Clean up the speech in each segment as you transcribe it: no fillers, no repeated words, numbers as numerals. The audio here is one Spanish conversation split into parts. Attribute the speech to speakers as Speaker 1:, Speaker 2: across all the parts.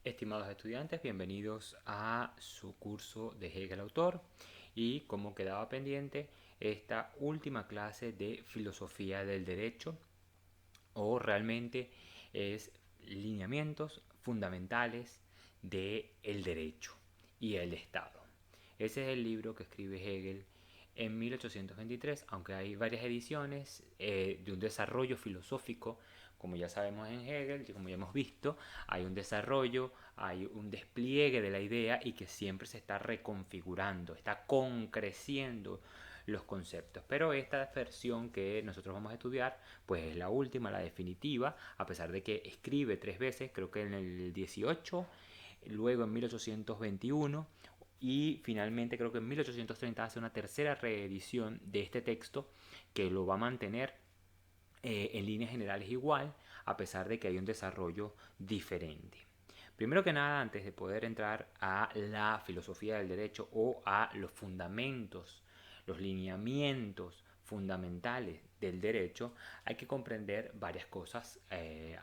Speaker 1: Estimados estudiantes, bienvenidos a su curso de Hegel Autor y como quedaba pendiente esta última clase de filosofía del derecho o realmente es lineamientos fundamentales del derecho y el Estado. Ese es el libro que escribe Hegel en 1823, aunque hay varias ediciones de un desarrollo filosófico, como ya sabemos en Hegel, y como ya hemos visto, hay un desarrollo, hay un despliegue de la idea y que siempre se está reconfigurando, está concreciendo los conceptos. Pero esta versión que nosotros vamos a estudiar, pues es la última, la definitiva, a pesar de que escribe tres veces, creo que en el 18, luego en 1821 y finalmente creo que en 1830 hace una tercera reedición de este texto que lo va a mantener en líneas generales igual, a pesar de que hay un desarrollo diferente. Primero que nada, antes de poder entrar a la filosofía del derecho o a los fundamentos, los lineamientos fundamentales del derecho, hay que comprender varias cosas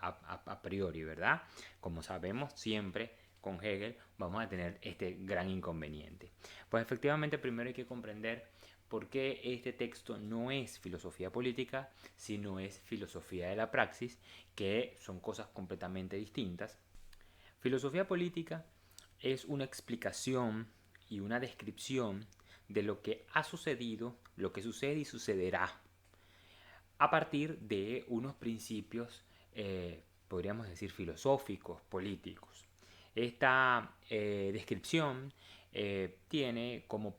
Speaker 1: a priori, ¿verdad? Como sabemos, siempre con Hegel vamos a tener este gran inconveniente. Pues efectivamente, primero hay que comprender por qué este texto no es filosofía política, sino es filosofía de la praxis, que son cosas completamente distintas. Filosofía política es una explicación y una descripción de lo que ha sucedido, lo que sucede y sucederá a partir de unos principios, podríamos decir, filosóficos, políticos. Esta descripción tiene como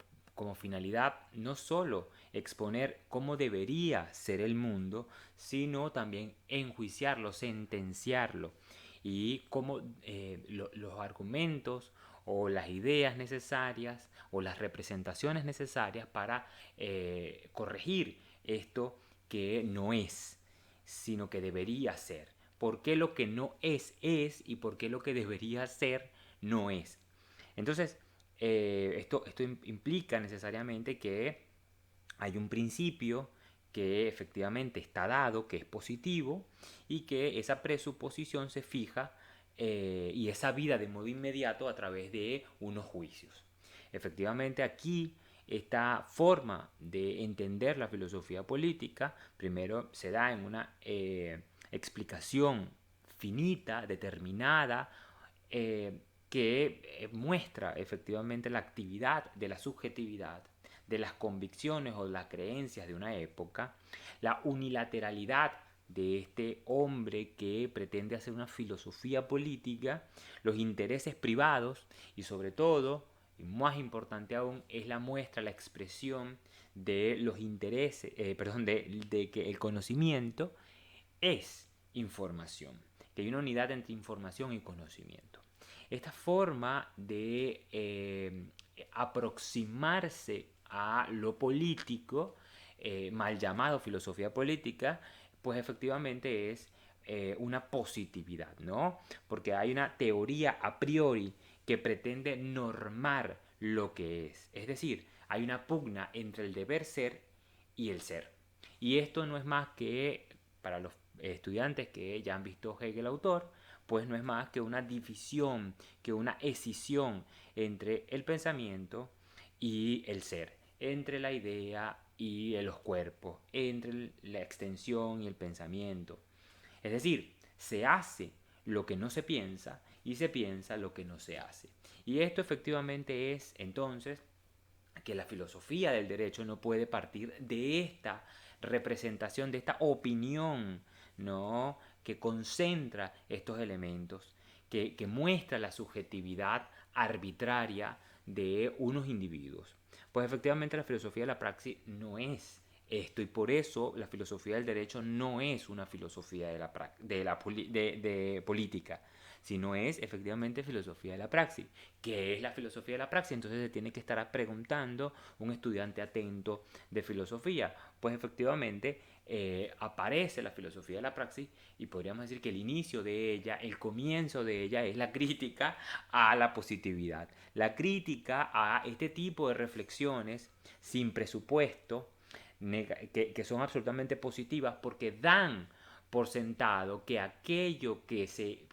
Speaker 1: finalidad no solo exponer cómo debería ser el mundo, sino también enjuiciarlo, sentenciarlo y cómo los argumentos o las ideas necesarias o las representaciones necesarias para corregir esto que no es, sino que debería ser. ¿Por qué lo que no es es y por qué lo que debería ser no es? Entonces, esto implica necesariamente que hay un principio que efectivamente está dado, que es positivo, y que esa presuposición se fija y es sabida de modo inmediato a través de unos juicios. Efectivamente, aquí esta forma de entender la filosofía política primero se da en una explicación finita, determinada, que muestra efectivamente la actividad de la subjetividad, de las convicciones o las creencias de una época, la unilateralidad de este hombre que pretende hacer una filosofía política, los intereses privados y sobre todo, y más importante aún, es la muestra, la expresión de los intereses, de que el conocimiento es información, que hay una unidad entre información y conocimiento. Esta forma de aproximarse a lo político, mal llamado filosofía política, pues efectivamente es una positividad, ¿no? Porque hay una teoría a priori que pretende normar lo que es decir, hay una pugna entre el deber ser y el ser. Y esto no es más que, para los estudiantes que ya han visto Hegel autor, pues no es más que una división, que una escisión entre el pensamiento y el ser, entre la idea y los cuerpos, entre la extensión y el pensamiento. Es decir, se hace lo que no se piensa y se piensa lo que no se hace. Y esto efectivamente es entonces que la filosofía del derecho no puede partir de esta representación, de esta opinión, ¿no? Que concentra estos elementos, que muestra la subjetividad arbitraria de unos individuos. Pues efectivamente la filosofía de la praxis no es esto y por eso la filosofía del derecho no es una filosofía de política, sino es efectivamente filosofía de la praxis. ¿Qué es la filosofía de la praxis? Entonces se tiene que estar preguntando un estudiante atento de filosofía. Pues efectivamente aparece la filosofía de la praxis y podríamos decir que el inicio de ella, el comienzo de ella es la crítica a la positividad, la crítica a este tipo de reflexiones sin presupuesto, que son absolutamente positivas porque dan por sentado que aquello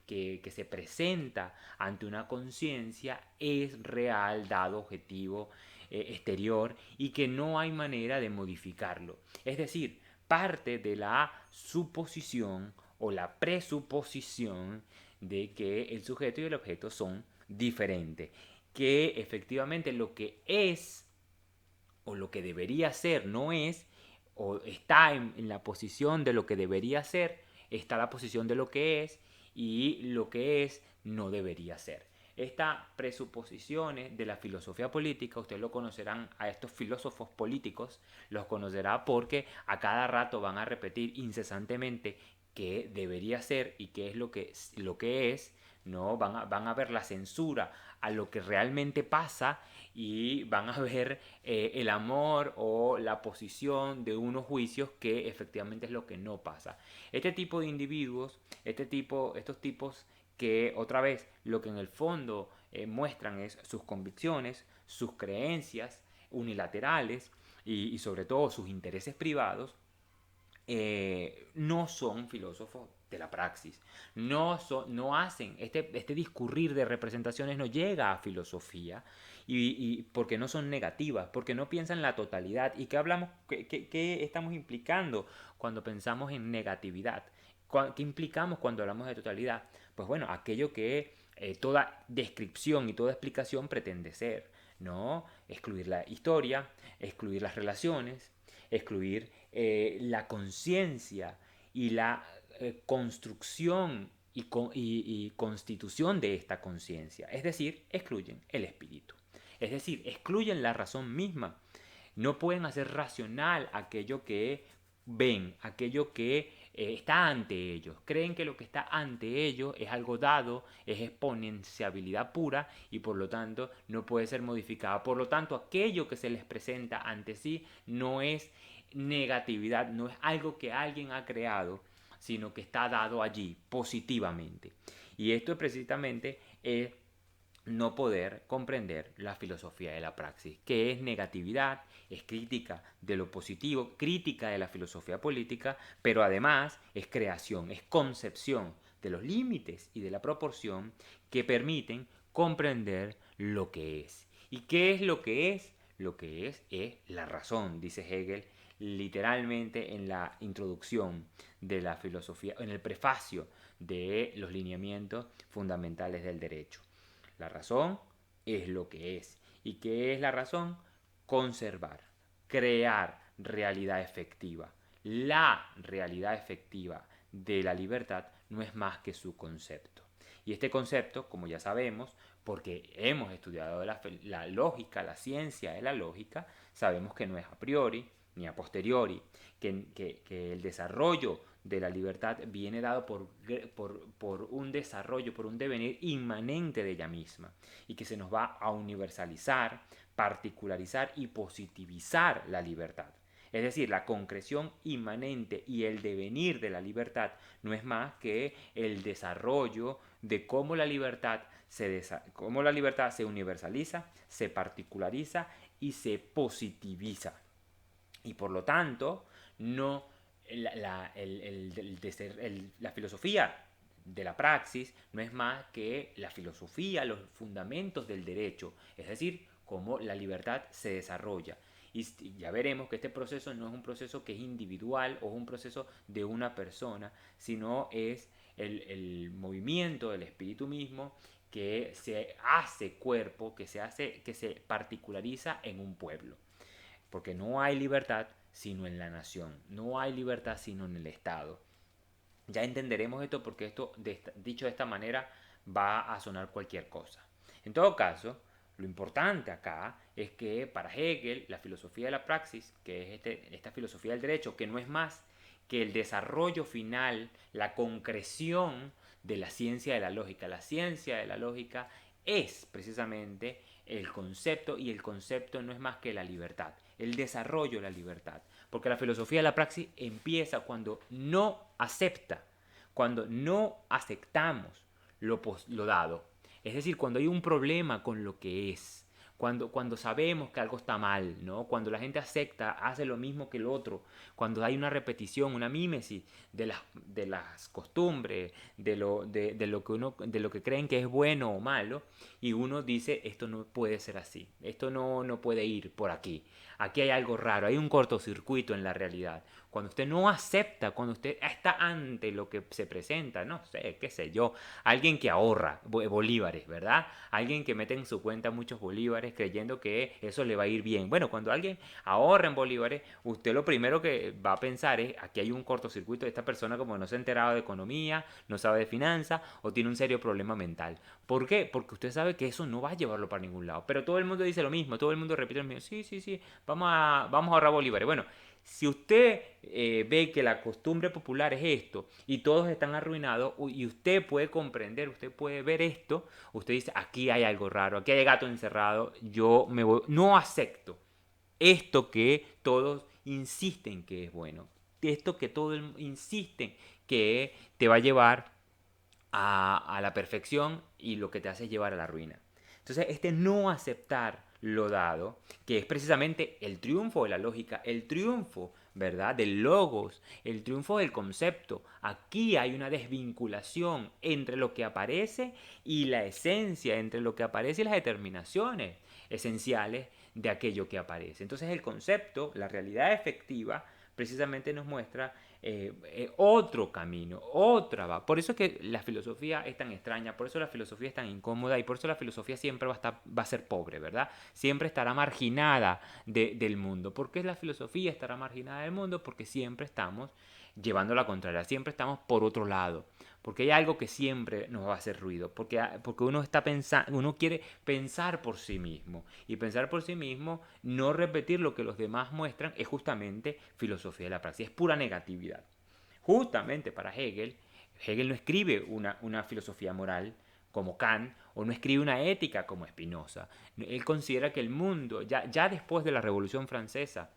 Speaker 1: que se presenta ante una conciencia es real, dado, objetivo, exterior, y que no hay manera de modificarlo. Es decir, parte de la suposición o la presuposición de que el sujeto y el objeto son diferentes, que efectivamente lo que es o lo que debería ser no es, o está en la posición de lo que debería ser, está la posición de lo que es, y lo que es no debería ser. Estas presuposiciones de la filosofía política, ustedes lo conocerán a estos filósofos políticos, los conocerá porque a cada rato van a repetir incesantemente qué debería ser y qué es lo que es, ¿no? Van a ver la censura a lo que realmente pasa, y van a ver el amor o la posición de unos juicios que efectivamente es lo que no pasa. Este tipo de individuos, estos tipos que otra vez lo que en el fondo muestran es sus convicciones, sus creencias unilaterales y sobre todo sus intereses privados, no son filósofos de la praxis, no hacen, este discurrir de representaciones no llega a filosofía, y porque no son negativas, porque no piensan la totalidad. ¿Y qué hablamos, qué estamos implicando cuando pensamos en negatividad? ¿Qué implicamos cuando hablamos de totalidad? Pues bueno, aquello que toda descripción y toda explicación pretende ser, ¿no? Excluir la historia, excluir las relaciones, excluir la conciencia y la construcción y constitución de esta conciencia. Es decir, excluyen el espíritu. Es decir, excluyen la razón misma. No pueden hacer racional aquello que ven, aquello que está ante ellos. Creen que lo que está ante ellos es algo dado, es exponenciabilidad pura, y por lo tanto no puede ser modificado. Por lo tanto, aquello que se les presenta ante sí no es negatividad, no es algo que alguien ha creado, sino que está dado allí positivamente. Y esto es precisamente no poder comprender la filosofía de la praxis, que es negatividad, es crítica de lo positivo, crítica de la filosofía política, pero además es creación, es concepción de los límites y de la proporción que permiten comprender lo que es. ¿Y qué es lo que es? Lo que es la razón, dice Hegel literalmente en la introducción de la filosofía, en el prefacio de los lineamientos fundamentales del derecho. La razón es lo que es. ¿Y qué es la razón? Conservar, crear realidad efectiva. La realidad efectiva de la libertad no es más que su concepto. Y este concepto, como ya sabemos, porque hemos estudiado la lógica, la ciencia de la lógica, sabemos que no es a priori ni a posteriori, que el desarrollo de la libertad viene dado por un desarrollo, por un devenir inmanente de ella misma, y que se nos va a universalizar, particularizar y positivizar la libertad. Es decir, la concreción inmanente y el devenir de la libertad no es más que el desarrollo de cómo cómo la libertad se universaliza, se particulariza y se positiviza. Y por lo tanto, no la filosofía de la praxis no es más que la filosofía, los fundamentos del derecho, es decir, cómo la libertad se desarrolla. Y ya veremos que este proceso no es un proceso que es individual o es un proceso de una persona, sino es el movimiento del espíritu mismo que se hace cuerpo, que se particulariza en un pueblo. Porque no hay libertad sino en la nación, no hay libertad sino en el Estado. Ya entenderemos esto, porque esto, dicho de esta manera, va a sonar cualquier cosa. En todo caso, lo importante acá es que para Hegel la filosofía de la praxis, que es esta filosofía del derecho, que no es más que el desarrollo final, la concreción de la ciencia de la lógica. La ciencia de la lógica es precisamente el concepto, y el concepto no es más que la libertad, el desarrollo de la libertad. Porque la filosofía de la praxis empieza cuando no acepta, cuando no aceptamos lo dado. Es decir, cuando hay un problema con lo que es, cuando sabemos que algo está mal, ¿no? Cuando la gente acepta, hace lo mismo que el otro, cuando hay una repetición, una mímesis de las costumbres, de lo que creen que es bueno o malo, y uno dice, esto no puede ser así, esto no puede ir por aquí. Aquí hay algo raro, hay un cortocircuito en la realidad. Cuando usted no acepta, cuando usted está ante lo que se presenta, no sé, qué sé yo, alguien que ahorra bolívares, ¿verdad? Alguien que mete en su cuenta muchos bolívares creyendo que eso le va a ir bien. Bueno, cuando alguien ahorra en bolívares, usted lo primero que va a pensar es, aquí hay un cortocircuito de esta persona como no se ha enterado de economía, no sabe de finanzas o tiene un serio problema mental. ¿Por qué? Porque usted sabe que eso no va a llevarlo para ningún lado. Pero todo el mundo dice lo mismo, todo el mundo repite lo mismo. Sí, sí, sí, vamos a ahorrar bolívares. Bueno, si usted ve que la costumbre popular es esto y todos están arruinados y usted puede comprender, usted puede ver esto, usted dice, aquí hay algo raro, aquí hay gato encerrado, yo me voy, no acepto esto que todos insisten que es bueno, esto que todos insisten que te va a llevar a la perfección y lo que te hace es llevar a la ruina. Entonces, este no aceptar lo dado, que es precisamente el triunfo de la lógica, el triunfo, ¿verdad?, del logos, el triunfo del concepto. Aquí hay una desvinculación entre lo que aparece y la esencia, entre lo que aparece y las determinaciones esenciales de aquello que aparece. Entonces, el concepto, la realidad efectiva, precisamente nos muestra otro camino, otra va. Por eso es que la filosofía es tan extraña, por eso la filosofía es tan incómoda y por eso la filosofía siempre va a ser pobre, ¿verdad? Siempre estará marginada del mundo. ¿Por qué la filosofía estará marginada del mundo? Porque siempre estamos llevando la contraria, siempre estamos por otro lado. Porque hay algo que siempre nos va a hacer ruido, porque uno está pensando, uno quiere pensar por sí mismo y pensar por sí mismo, no repetir lo que los demás muestran, es justamente filosofía de la praxis, es pura negatividad. Justamente para Hegel no escribe una filosofía moral como Kant o no escribe una ética como Spinoza. Él considera que el mundo, ya después de la Revolución Francesa,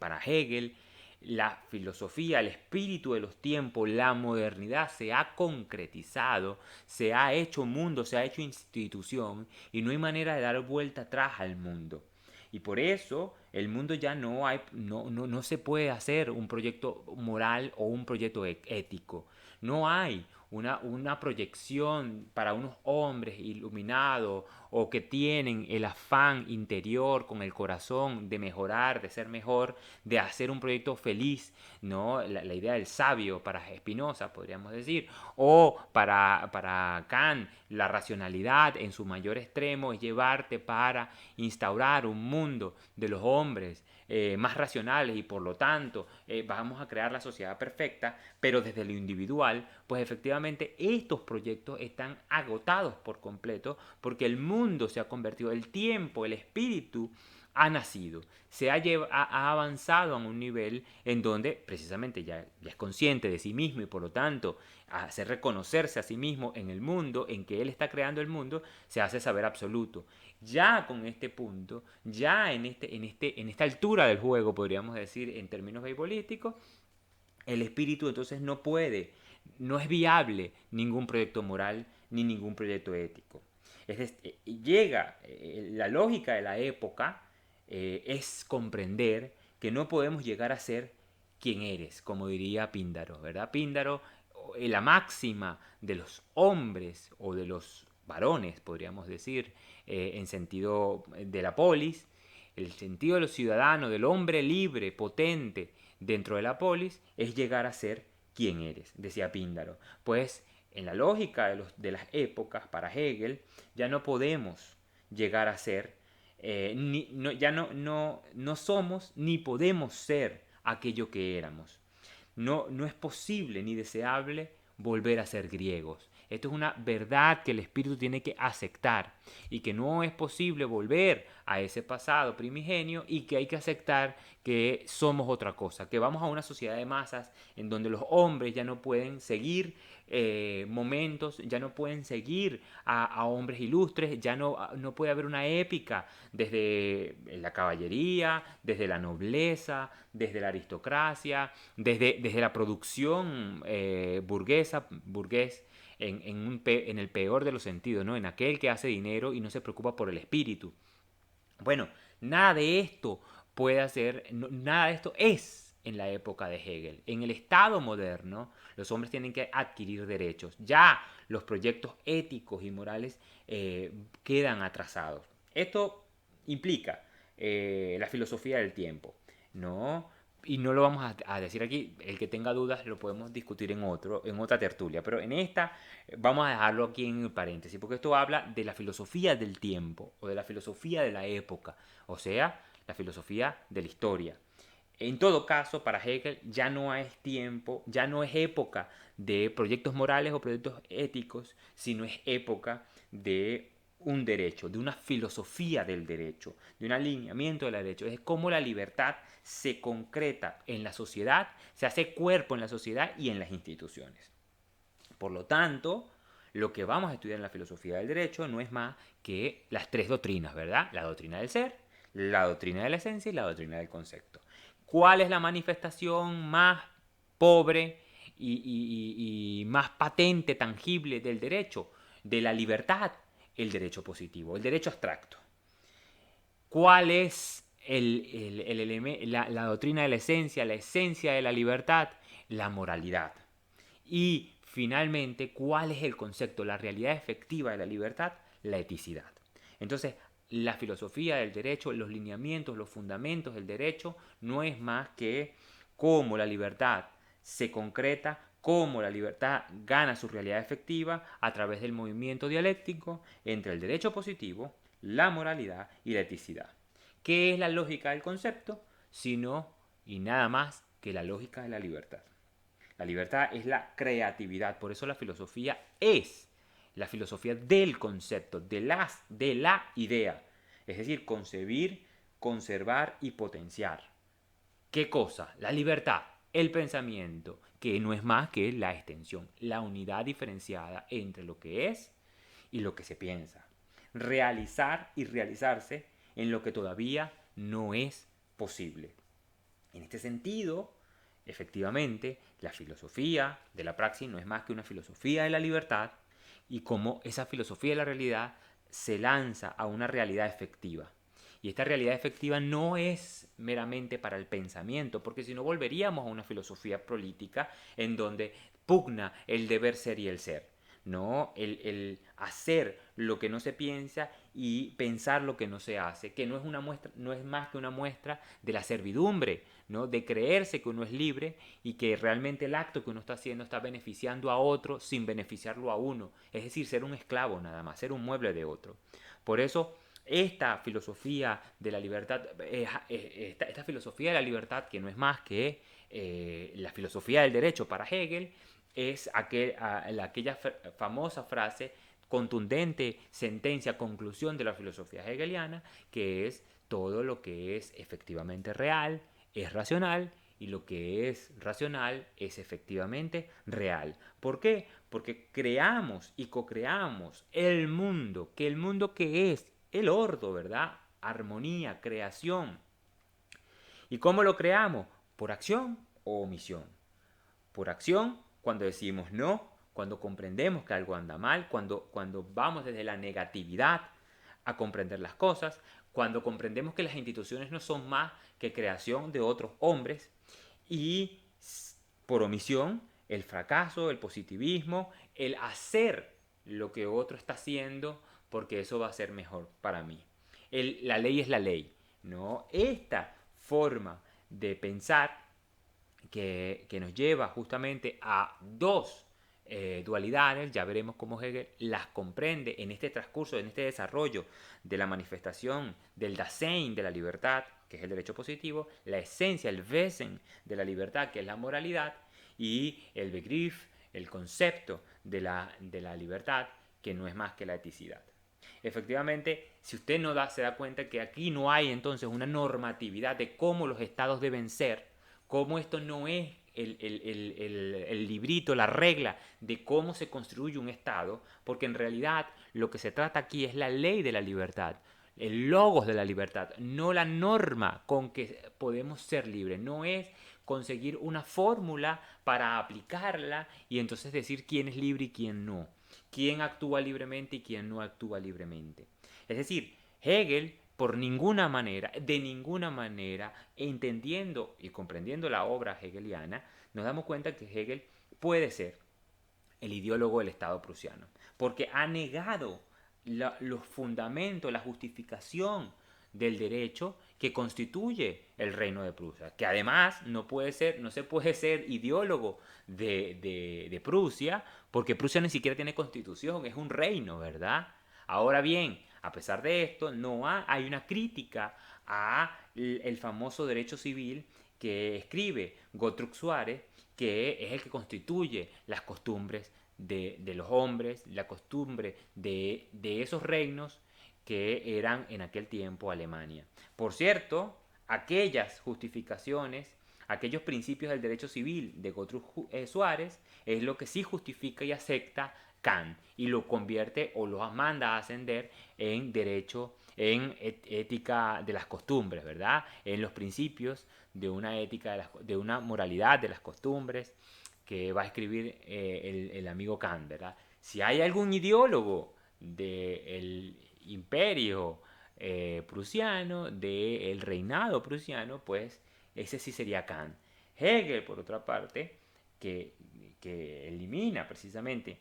Speaker 1: para Hegel, la filosofía, el espíritu de los tiempos, la modernidad se ha concretizado, se ha hecho mundo, se ha hecho institución y no hay manera de dar vuelta atrás al mundo. Y por eso el mundo ya no se puede hacer un proyecto moral o un proyecto ético. No hay una proyección para unos hombres iluminados o que tienen el afán interior con el corazón de mejorar, de ser mejor, de hacer un proyecto feliz, ¿no? La idea del sabio para Spinoza, podríamos decir, o para Kant, la racionalidad en su mayor extremo es llevarte para instaurar un mundo de los hombres más racionales y por lo tanto vamos a crear la sociedad perfecta, pero desde lo individual, pues efectivamente estos proyectos están agotados por completo porque el mundo se ha convertido, el tiempo, el espíritu ha nacido, ha avanzado a un nivel en donde precisamente ya es consciente de sí mismo y por lo tanto hace reconocerse a sí mismo en el mundo, en que él está creando el mundo, se hace saber absoluto. Ya con este punto, ya en esta altura del juego, podríamos decir en términos beisbolísticos, el espíritu entonces no es viable ningún proyecto moral ni ningún proyecto ético. Llega la lógica de la época es comprender que no podemos llegar a ser quien eres, como diría Píndaro, ¿verdad? Píndaro, la máxima de los hombres o de los varones, podríamos decir, en sentido de la polis, el sentido de los ciudadanos, del hombre libre, potente dentro de la polis, es llegar a ser quien eres, decía Píndaro. Pues en la lógica de las épocas, para Hegel, ya no podemos llegar a ser, ya no somos ni podemos ser aquello que éramos. No es posible ni deseable volver a ser griegos. Esto es una verdad que el espíritu tiene que aceptar y que no es posible volver a ese pasado primigenio y que hay que aceptar que somos otra cosa, que vamos a una sociedad de masas en donde los hombres ya no pueden seguir momentos, ya no pueden seguir a hombres ilustres, ya no puede haber una épica desde la caballería, desde la nobleza, desde la aristocracia, desde la producción burgués en el peor de los sentidos, ¿no? En aquel que hace dinero y no se preocupa por el espíritu. Bueno, nada de esto puede hacer, nada de esto es en la época de Hegel. En el Estado moderno, los hombres tienen que adquirir derechos. Ya los proyectos éticos y morales quedan atrasados. Esto implica la filosofía del tiempo, ¿no? Y no lo vamos a decir aquí, el que tenga dudas lo podemos discutir en otra tertulia, pero en esta vamos a dejarlo aquí en paréntesis, porque esto habla de la filosofía del tiempo o de la filosofía de la época, o sea, la filosofía de la historia. En todo caso, para Hegel ya no es tiempo, ya no es época de proyectos morales o proyectos éticos, sino es época de un derecho, de una filosofía del derecho, de un alineamiento del derecho. Es como la libertad se concreta en la sociedad, se hace cuerpo en la sociedad y en las instituciones. Por lo tanto, lo que vamos a estudiar en la filosofía del derecho no es más que las tres doctrinas, ¿verdad? La doctrina del ser, la doctrina de la esencia y la doctrina del concepto. ¿Cuál es la manifestación más pobre y más patente, tangible del derecho? De la libertad, el derecho positivo, el derecho abstracto. ¿Cuál es la doctrina de la esencia de la libertad? La moralidad. Y finalmente, ¿cuál es el concepto, la realidad efectiva de la libertad? La eticidad. Entonces, la filosofía del derecho, los lineamientos, los fundamentos del derecho, no es más que cómo la libertad se concreta, cómo la libertad gana su realidad efectiva a través del movimiento dialéctico entre el derecho positivo, la moralidad y la eticidad. ¿Qué es la lógica del concepto? Sino y nada más que la lógica de la libertad. La libertad es la creatividad, por eso la filosofía es la filosofía del concepto, de la idea. Es decir, concebir, conservar y potenciar. ¿Qué cosa? La libertad, el pensamiento, que no es más que la extensión, la unidad diferenciada entre lo que es y lo que se piensa. Realizar y realizarse en lo que todavía no es posible. En este sentido, efectivamente, la filosofía de la praxis no es más que una filosofía de la libertad y cómo esa filosofía de la realidad se lanza a una realidad efectiva. Y esta realidad efectiva no es meramente para el pensamiento, porque si no volveríamos a una filosofía política en donde pugna el deber ser y el ser. No, el hacer lo que no se piensa y pensar lo que no se hace, que no es una muestra, no es más que una muestra de la servidumbre, ¿no? De creerse que uno es libre y que realmente el acto que uno está haciendo está beneficiando a otro sin beneficiarlo a uno. Es decir, ser un esclavo nada más, ser un mueble de otro. Por eso, esta filosofía de la libertad, esta filosofía de la libertad, que no es más que la filosofía del derecho para Hegel, es aquella famosa frase, contundente sentencia, conclusión de la filosofía hegeliana, que es todo lo que es efectivamente real es racional y lo que es racional es efectivamente real. ¿Por qué? Porque creamos y co-creamos el mundo que es el ordo, ¿verdad? Armonía, creación. ¿Y cómo lo creamos? Por acción o omisión. Por acción, cuando decimos no, cuando comprendemos que algo anda mal, cuando vamos desde la negatividad a comprender las cosas, cuando comprendemos que las instituciones no son más que creación de otros hombres y por omisión el fracaso, el positivismo, el hacer lo que otro está haciendo porque eso va a ser mejor para mí. La ley es la ley, ¿no? Esta forma de pensar que nos lleva justamente a dos dualidades, ya veremos cómo Hegel las comprende en este transcurso, en este desarrollo de la manifestación del Dasein de la libertad, que es el derecho positivo, la esencia, el Wesen de la libertad, que es la moralidad, y el Begriff, el concepto de la libertad, que no es más que la eticidad. Efectivamente, si usted se da cuenta que aquí no hay entonces una normatividad de cómo los estados deben ser, cómo esto no es el librito, la regla de cómo se construye un Estado, porque en realidad lo que se trata aquí es la ley de la libertad, el logos de la libertad, no la norma con que podemos ser libres, no es conseguir una fórmula para aplicarla y entonces decir quién es libre y quién no, quién actúa libremente y quién no actúa libremente. Es decir, Hegel, por ninguna manera, de ninguna manera, entendiendo y comprendiendo la obra hegeliana, nos damos cuenta que Hegel puede ser el ideólogo del Estado prusiano, porque ha negado los fundamentos, la justificación del derecho que constituye el reino de Prusia, que además no se puede ser ideólogo de Prusia, porque Prusia ni siquiera tiene constitución, es un reino, ¿verdad? Ahora bien, a pesar de esto, hay una crítica a el famoso derecho civil que escribe Gottfried Suárez, que es el que constituye las costumbres de los hombres, la costumbre de esos reinos que eran en aquel tiempo Alemania. Por cierto, aquellas justificaciones, aquellos principios del derecho civil de Gottfried Suárez es lo que sí justifica y acepta Kant y lo convierte o lo manda a ascender en derecho, en ética de las costumbres, ¿verdad? En los principios de una ética, de una moralidad de las costumbres que va a escribir el amigo Kant, ¿verdad? Si hay algún ideólogo del imperio prusiano, del reinado prusiano, pues ese sí sería Kant. Hegel, por otra parte, que, que elimina precisamente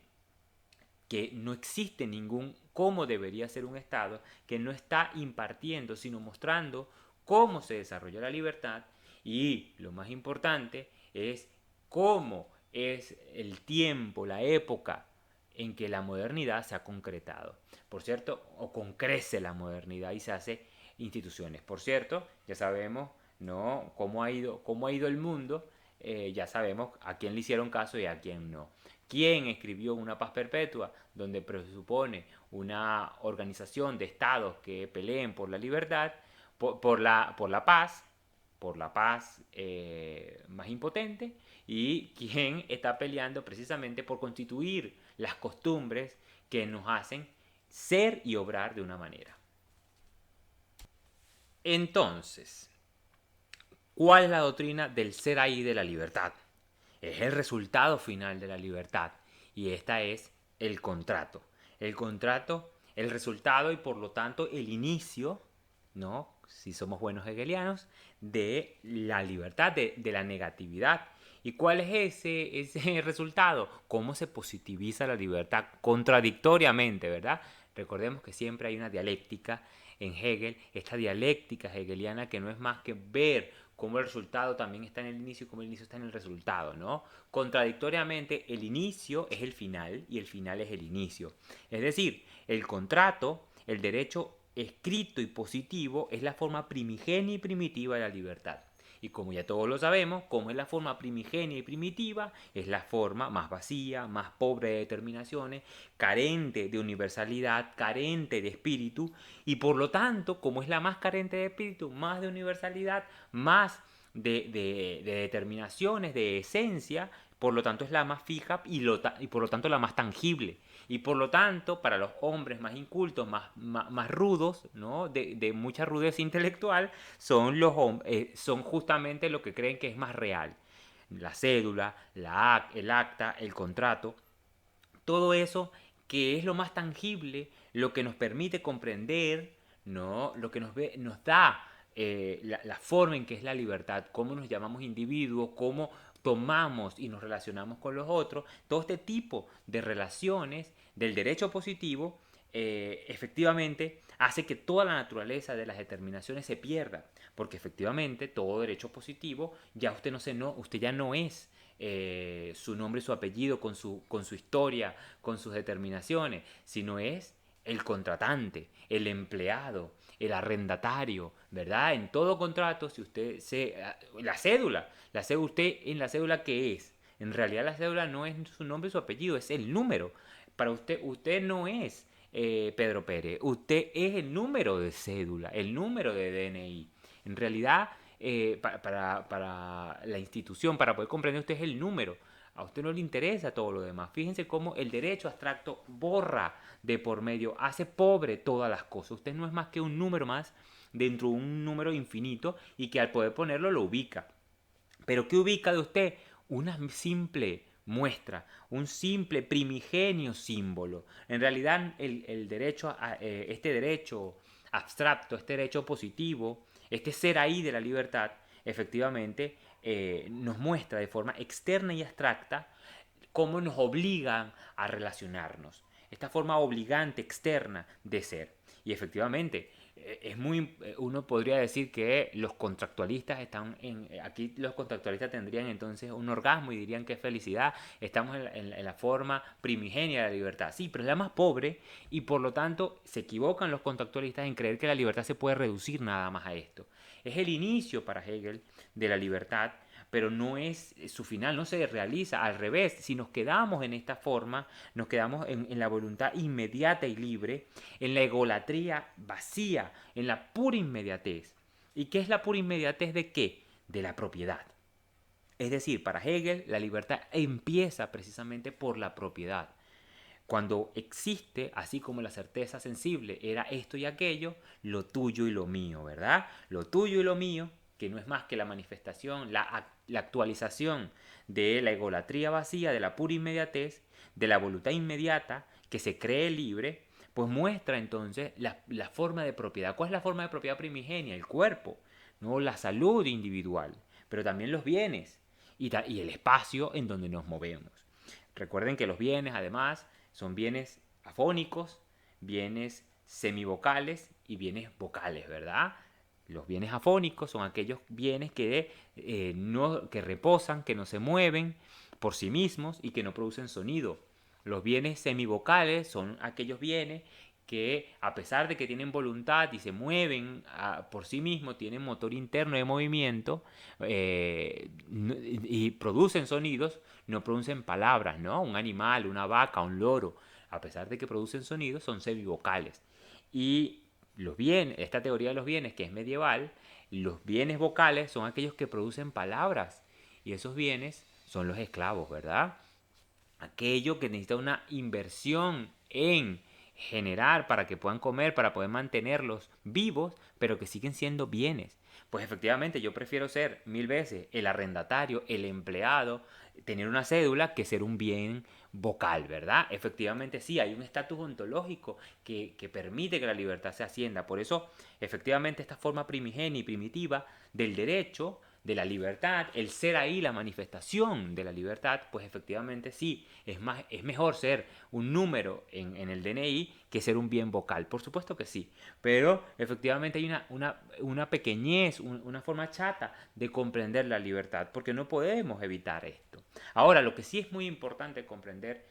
Speaker 1: que no existe ningún cómo debería ser un Estado, que no está impartiendo, sino mostrando cómo se desarrolla la libertad y lo más importante es cómo es el tiempo, la época en que la modernidad se ha concretado. Por cierto, o concrece la modernidad y se hace instituciones. Por cierto, ya sabemos, ¿no? Cómo ha ido el mundo, ya sabemos a quién le hicieron caso y a quién no. ¿Quién escribió Una paz perpetua? Donde presupone una organización de estados que peleen por la libertad, por la paz más impotente, y quién está peleando precisamente por constituir las costumbres que nos hacen ser y obrar de una manera. Entonces, ¿cuál es la doctrina del ser ahí de la libertad? Es el resultado final de la libertad y esta es el contrato. El contrato, el resultado y por lo tanto el inicio, ¿no? Si somos buenos hegelianos, de la libertad, de la negatividad. ¿Y cuál es ese resultado? ¿Cómo se positiviza la libertad contradictoriamente, verdad? Recordemos que siempre hay una dialéctica en Hegel, esta dialéctica hegeliana que no es más que ver cómo el resultado también está en el inicio y cómo el inicio está en el resultado, ¿no? Contradictoriamente, el inicio es el final y el final es el inicio. Es decir, el contrato, el derecho escrito y positivo, es la forma primigenia y primitiva de la libertad. Y como ya todos lo sabemos, como es la forma primigenia y primitiva, es la forma más vacía, más pobre de determinaciones, carente de universalidad, carente de espíritu, y por lo tanto, como es la más carente de espíritu, más de universalidad, más de determinaciones, de esencia, por lo tanto es la más fija y por lo tanto la más tangible. Y por lo tanto, para los hombres más incultos, más rudos, ¿no? de mucha rudeza intelectual, son justamente lo que creen que es más real. La cédula, el acta, el contrato, todo eso que es lo más tangible, lo que nos permite comprender, ¿no? Lo que nos da la forma en que es la libertad, cómo nos llamamos individuos, cómo tomamos y nos relacionamos con los otros, todo este tipo de relaciones del derecho positivo efectivamente hace que toda la naturaleza de las determinaciones se pierda, porque efectivamente todo derecho positivo ya usted ya no es su nombre y su apellido con su historia, con sus determinaciones, sino es el contratante, el empleado, el arrendatario, ¿verdad? En todo contrato, si usted se... la cédula, usted en la cédula, ¿qué es? En realidad la cédula no es su nombre y su apellido, es el número. Para usted no es Pedro Pérez, usted es el número de cédula, el número de DNI. En realidad, para la institución, para poder comprender usted es el número. A usted no le interesa todo lo demás. Fíjense cómo el derecho abstracto borra de por medio, hace pobre todas las cosas. Usted no es más que un número más dentro de un número infinito y que al poder ponerlo lo ubica. Pero ¿qué ubica de usted? Una simple muestra, un simple primigenio símbolo. En realidad el derecho, este derecho abstracto, este derecho positivo, este ser ahí de la libertad, efectivamente nos muestra de forma externa y abstracta cómo nos obligan a relacionarnos. Esta forma obligante externa de ser. Y efectivamente, uno podría decir que los contractualistas están aquí los contractualistas tendrían entonces un orgasmo y dirían que felicidad, estamos en la forma primigenia de la libertad. Sí, pero es la más pobre y por lo tanto se equivocan los contractualistas en creer que la libertad se puede reducir nada más a esto. Es el inicio para Hegel de la libertad, pero no es su final, no se realiza al revés. Si nos quedamos en esta forma, nos quedamos en la voluntad inmediata y libre, en la egolatría vacía, en la pura inmediatez. ¿Y qué es la pura inmediatez de qué? De la propiedad. Es decir, para Hegel la libertad empieza precisamente por la propiedad. Cuando existe, así como la certeza sensible era esto y aquello, lo tuyo y lo mío, ¿verdad? Lo tuyo y lo mío, que no es más que la manifestación, la actualización de la egolatría vacía, de la pura inmediatez, de la voluntad inmediata, que se cree libre, pues muestra entonces la forma de propiedad. ¿Cuál es la forma de propiedad primigenia? El cuerpo, no la salud individual, pero también los bienes y el espacio en donde nos movemos. Recuerden que los bienes, además, son bienes afónicos, bienes semivocales y bienes vocales, ¿verdad? Los bienes afónicos son aquellos bienes que reposan, que no se mueven por sí mismos y que no producen sonido. Los bienes semivocales son aquellos bienes que a pesar de que tienen voluntad y se mueven por sí mismos, tienen motor interno de movimiento y producen sonidos, no producen palabras, ¿no? Un animal, una vaca, un loro, a pesar de que producen sonidos, son semivocales. Y esta teoría de los bienes, que es medieval, los bienes vocales son aquellos que producen palabras. Y esos bienes son los esclavos, ¿verdad? Aquello que necesita una inversión en generar para que puedan comer, para poder mantenerlos vivos, pero que siguen siendo bienes. Pues efectivamente yo prefiero ser mil veces el arrendatario, el empleado, tener una cédula que ser un bien vocal, ¿verdad? Efectivamente sí, hay un estatus ontológico que permite que la libertad se ascienda. Por eso, efectivamente, esta forma primigenia y primitiva del derecho, de la libertad, el ser ahí la manifestación de la libertad, pues efectivamente sí, es mejor ser un número en el DNI que ser un bien vocal. Por supuesto que sí, pero efectivamente hay una pequeñez, una forma chata de comprender la libertad, porque no podemos evitar esto. Ahora, lo que sí es muy importante comprender,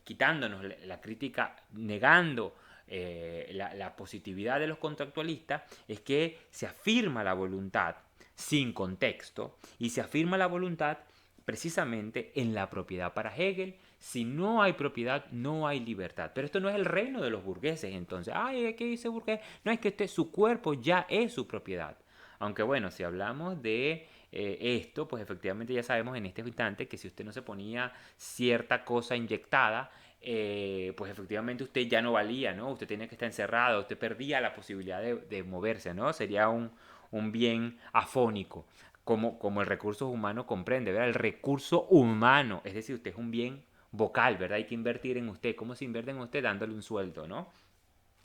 Speaker 1: quitándonos la crítica, negando la positividad de los contractualistas, es que se afirma la voluntad sin contexto y se afirma la voluntad precisamente en la propiedad. Para Hegel, si no hay propiedad, no hay libertad. Pero esto no es el reino de los burgueses, entonces. Ay, ¿qué dice burgués? No es que su cuerpo ya es su propiedad. Aunque bueno, si hablamos de esto, pues efectivamente ya sabemos en este instante que si usted no se ponía cierta cosa inyectada, pues efectivamente usted ya no valía, ¿no? Usted tenía que estar encerrado, usted perdía la posibilidad de moverse, ¿no? Sería un bien afónico, como el recurso humano comprende, ¿verdad? El recurso humano, es decir, usted es un bien vocal, ¿verdad? Hay que invertir en usted. ¿Cómo se invierte en usted? Dándole un sueldo, ¿no?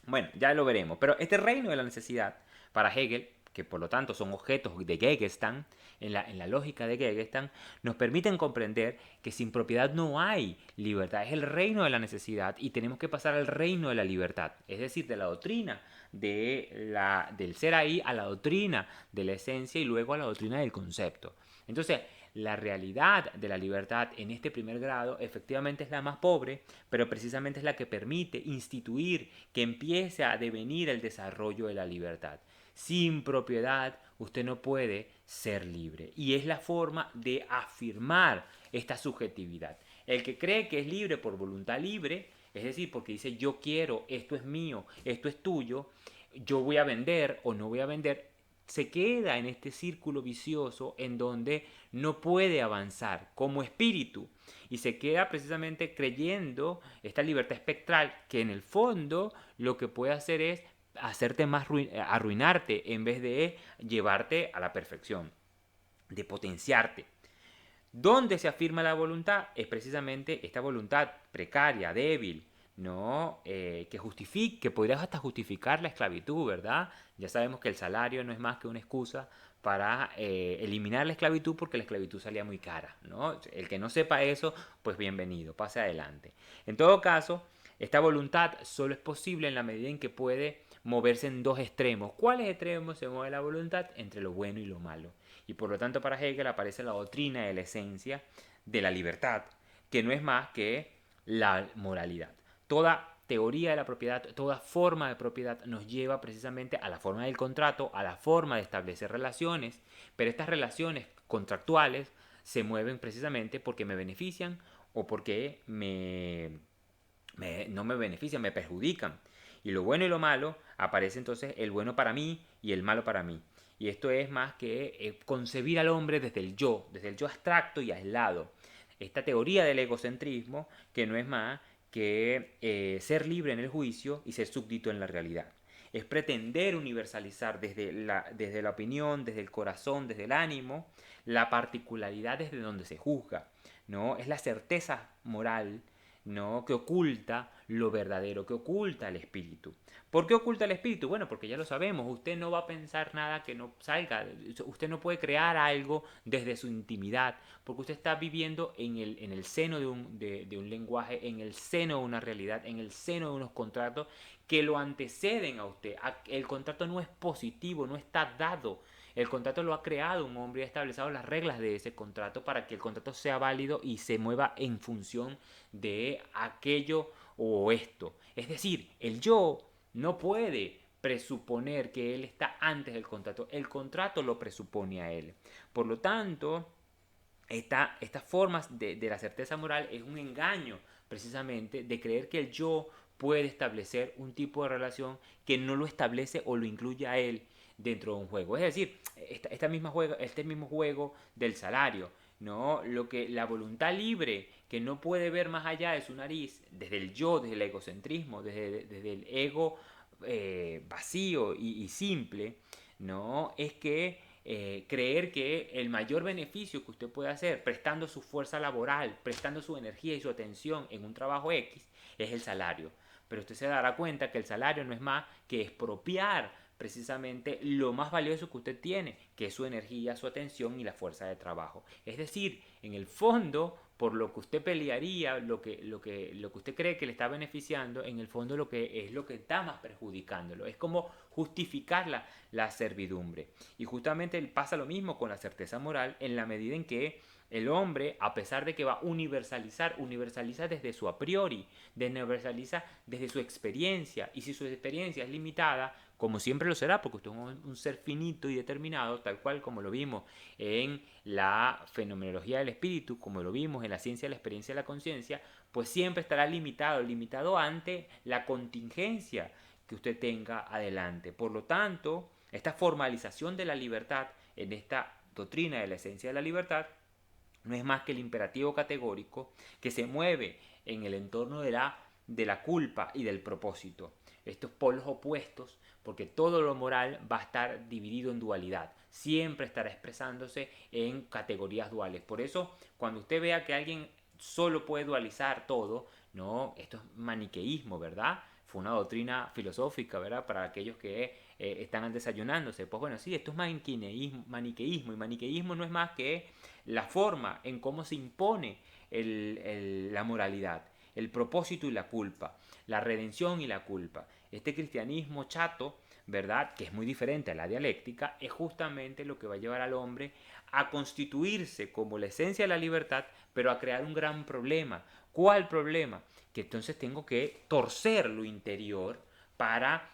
Speaker 1: Bueno, ya lo veremos. Pero este reino de la necesidad, para Hegel, que por lo tanto son objetos de Gegenstam, en la lógica de Gegenstam, nos permiten comprender que sin propiedad no hay libertad. Es el reino de la necesidad y tenemos que pasar al reino de la libertad. Es decir, de la doctrina del ser ahí a la doctrina de la esencia y luego a la doctrina del concepto. Entonces, la realidad de la libertad en este primer grado efectivamente es la más pobre, pero precisamente es la que permite instituir que empiece a devenir el desarrollo de la libertad. Sin propiedad usted no puede ser libre y es la forma de afirmar esta subjetividad. El que cree que es libre por voluntad libre, es decir, porque dice yo quiero, esto es mío, esto es tuyo, yo voy a vender o no voy a vender, se queda en este círculo vicioso en donde no puede avanzar como espíritu y se queda precisamente creyendo esta libertad espectral que en el fondo lo que puede hacer es hacerte más arruinarte en vez de llevarte a la perfección. de potenciarte. ¿Dónde se afirma la voluntad? Es precisamente esta voluntad precaria, débil, ¿no? Que podrías hasta justificar la esclavitud, ¿verdad? Ya sabemos que el salario no es más que una excusa para eliminar la esclavitud porque la esclavitud salía muy cara, ¿no? El que no sepa eso, pues bienvenido, pase adelante. En todo caso, esta voluntad solo es posible en la medida en que puede moverse en dos extremos. ¿Cuáles extremos se mueve la voluntad? Entre lo bueno y lo malo. Y por lo tanto para Hegel aparece la doctrina de la esencia de la libertad, que no es más que la moralidad. Toda teoría de la propiedad, toda forma de propiedad nos lleva precisamente a la forma del contrato, a la forma de establecer relaciones, pero estas relaciones contractuales se mueven precisamente porque me benefician o porque no me benefician, me perjudican. Y lo bueno y lo malo, aparece entonces el bueno para mí y el malo para mí. Y esto es más que concebir al hombre desde el yo abstracto y aislado. Esta teoría del egocentrismo, que no es más que ser libre en el juicio y ser súbdito en la realidad. Es pretender universalizar desde la opinión, desde el corazón, desde el ánimo, la particularidad desde donde se juzga. ¿No? Es la certeza moral, ¿no? Que oculta lo verdadero, que oculta el espíritu. ¿Por qué oculta el espíritu? Bueno, porque ya lo sabemos, usted no va a pensar nada que no salga, usted no puede crear algo desde su intimidad, porque usted está viviendo en el seno de un lenguaje, en el seno de una realidad, en el seno de unos contratos que lo anteceden a usted. El contrato no es positivo, no está dado. El contrato lo ha creado un hombre y ha establecido las reglas de ese contrato para que el contrato sea válido y se mueva en función de aquello o esto. Es decir, el yo no puede presuponer que él está antes del contrato. El contrato lo presupone a él. Por lo tanto, estas formas de la certeza moral es un engaño precisamente de creer que el yo puede establecer un tipo de relación que no lo establece o lo incluye a él dentro de un juego. Es decir, este mismo juego del salario, ¿no? La voluntad libre que no puede ver más allá de su nariz, desde el yo, desde el egocentrismo, desde el ego vacío y simple, ¿no? Es que creer que el mayor beneficio que usted puede hacer prestando su fuerza laboral, prestando su energía y su atención en un trabajo X, es el salario. Pero usted se dará cuenta que el salario no es más que expropiar precisamente lo más valioso que usted tiene, que es su energía, su atención y la fuerza de trabajo. Es decir, en el fondo, por lo que usted pelearía, lo que usted cree que le está beneficiando, en el fondo lo que es lo que está más perjudicándolo. Es como justificar la servidumbre. Y justamente pasa lo mismo con la certeza moral en la medida en que el hombre, a pesar de que va a universaliza desde su a priori, universaliza desde su experiencia. Y si su experiencia es limitada, como siempre lo será, porque usted es un ser finito y determinado, tal cual como lo vimos en la fenomenología del espíritu, como lo vimos en la ciencia de la experiencia y la conciencia, pues siempre estará limitado ante la contingencia que usted tenga adelante. Por lo tanto, esta formalización de la libertad en esta doctrina de la esencia de la libertad no es más que el imperativo categórico que se mueve en el entorno de la culpa y del propósito. Estos polos opuestos, porque todo lo moral va a estar dividido en dualidad, siempre estará expresándose en categorías duales. Por eso, cuando usted vea que alguien solo puede dualizar todo, no, esto es maniqueísmo, ¿verdad? Fue una doctrina filosófica, ¿verdad? Para aquellos que están desayunándose. Pues bueno, sí, esto es maniqueísmo, y maniqueísmo no es más que la forma en cómo se impone la moralidad, el propósito y la culpa, la redención y la culpa. Este cristianismo chato, ¿verdad? Que es muy diferente a la dialéctica, es justamente lo que va a llevar al hombre a constituirse como la esencia de la libertad, pero a crear un gran problema. ¿Cuál problema? Que entonces tengo que torcer lo interior para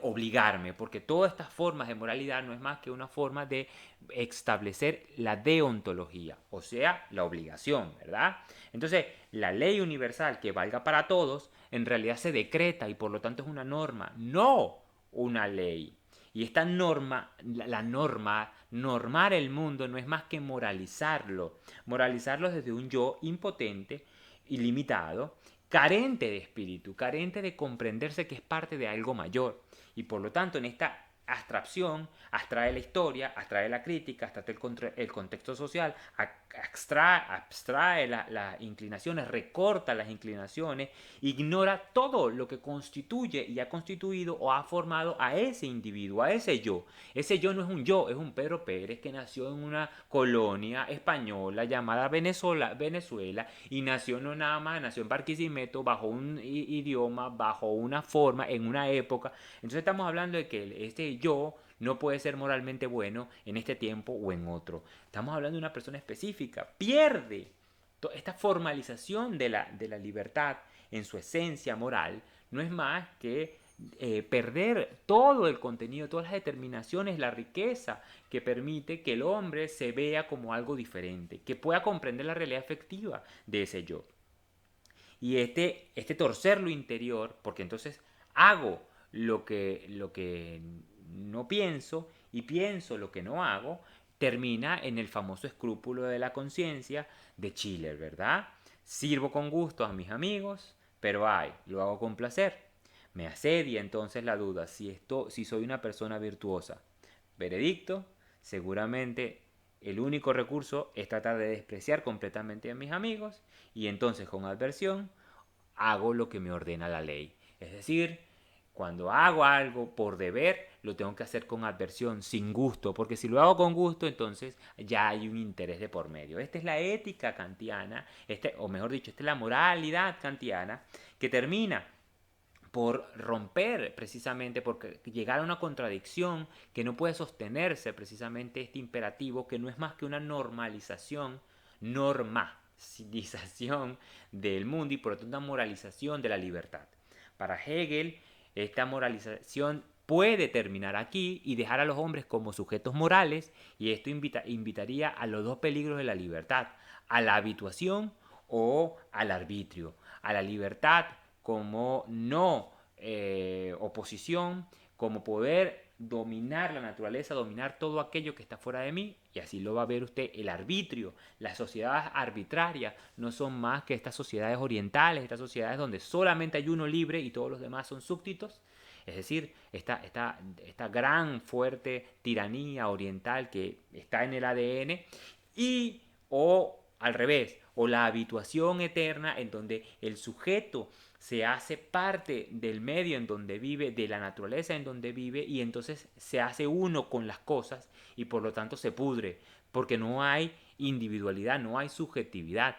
Speaker 1: obligarme, porque todas estas formas de moralidad no es más que una forma de establecer la deontología, o sea, la obligación, ¿verdad? Entonces, la ley universal que valga para todos, en realidad se decreta y por lo tanto es una norma, no una ley. Y esta norma, la norma, normar el mundo no es más que moralizarlo desde un yo impotente, ilimitado, carente de espíritu, carente de comprenderse que es parte de algo mayor. Y por lo tanto, en esta abstracción abstrae la historia, abstrae la crítica, abstrae el contexto social, abstrae las inclinaciones, recorta las inclinaciones, ignora todo lo que constituye y ha constituido o ha formado a ese individuo, a ese yo. Ese yo no es un yo, es un Pedro Pérez que nació en una colonia española llamada Venezuela y nació no nada más, nació en Barquisimeto bajo un idioma, bajo una forma, en una época. Entonces estamos hablando de que este yo no puede ser moralmente bueno en este tiempo o en otro. Estamos hablando de una persona específica. Pierde esta formalización de la libertad en su esencia moral. No es más que perder todo el contenido, todas las determinaciones, la riqueza que permite que el hombre se vea como algo diferente, que pueda comprender la realidad efectiva de ese yo. Y este torcer lo interior, porque entonces hago lo que no pienso y pienso lo que no hago, termina en el famoso escrúpulo de la conciencia de Schiller, ¿verdad? Sirvo con gusto a mis amigos, pero ay, lo hago con placer. Me asedia entonces la duda si soy una persona virtuosa. Veredicto, seguramente el único recurso es tratar de despreciar completamente a mis amigos y entonces con adversión hago lo que me ordena la ley. Es decir, cuando hago algo por deber, lo tengo que hacer con adversión, sin gusto, porque si lo hago con gusto, entonces ya hay un interés de por medio. Esta es la ética kantiana, o mejor dicho, esta es la moralidad kantiana que termina por romper precisamente, por llegar a una contradicción que no puede sostenerse precisamente este imperativo, que no es más que una normalización del mundo y por lo tanto una moralización de la libertad. Para Hegel, esta moralización puede terminar aquí y dejar a los hombres como sujetos morales, y esto invitaría a los dos peligros de la libertad, a la habituación o al arbitrio, a la libertad como no oposición, como poder dominar la naturaleza, dominar todo aquello que está fuera de mí, y así lo va a ver usted, el arbitrio. Las sociedades arbitrarias no son más que estas sociedades orientales, estas sociedades donde solamente hay uno libre y todos los demás son súbditos. Es decir, esta gran fuerte tiranía oriental que está en el ADN, y o al revés, o la habituación eterna en donde el sujeto se hace parte del medio en donde vive, de la naturaleza en donde vive, y entonces se hace uno con las cosas y por lo tanto se pudre, porque no hay individualidad, no hay subjetividad.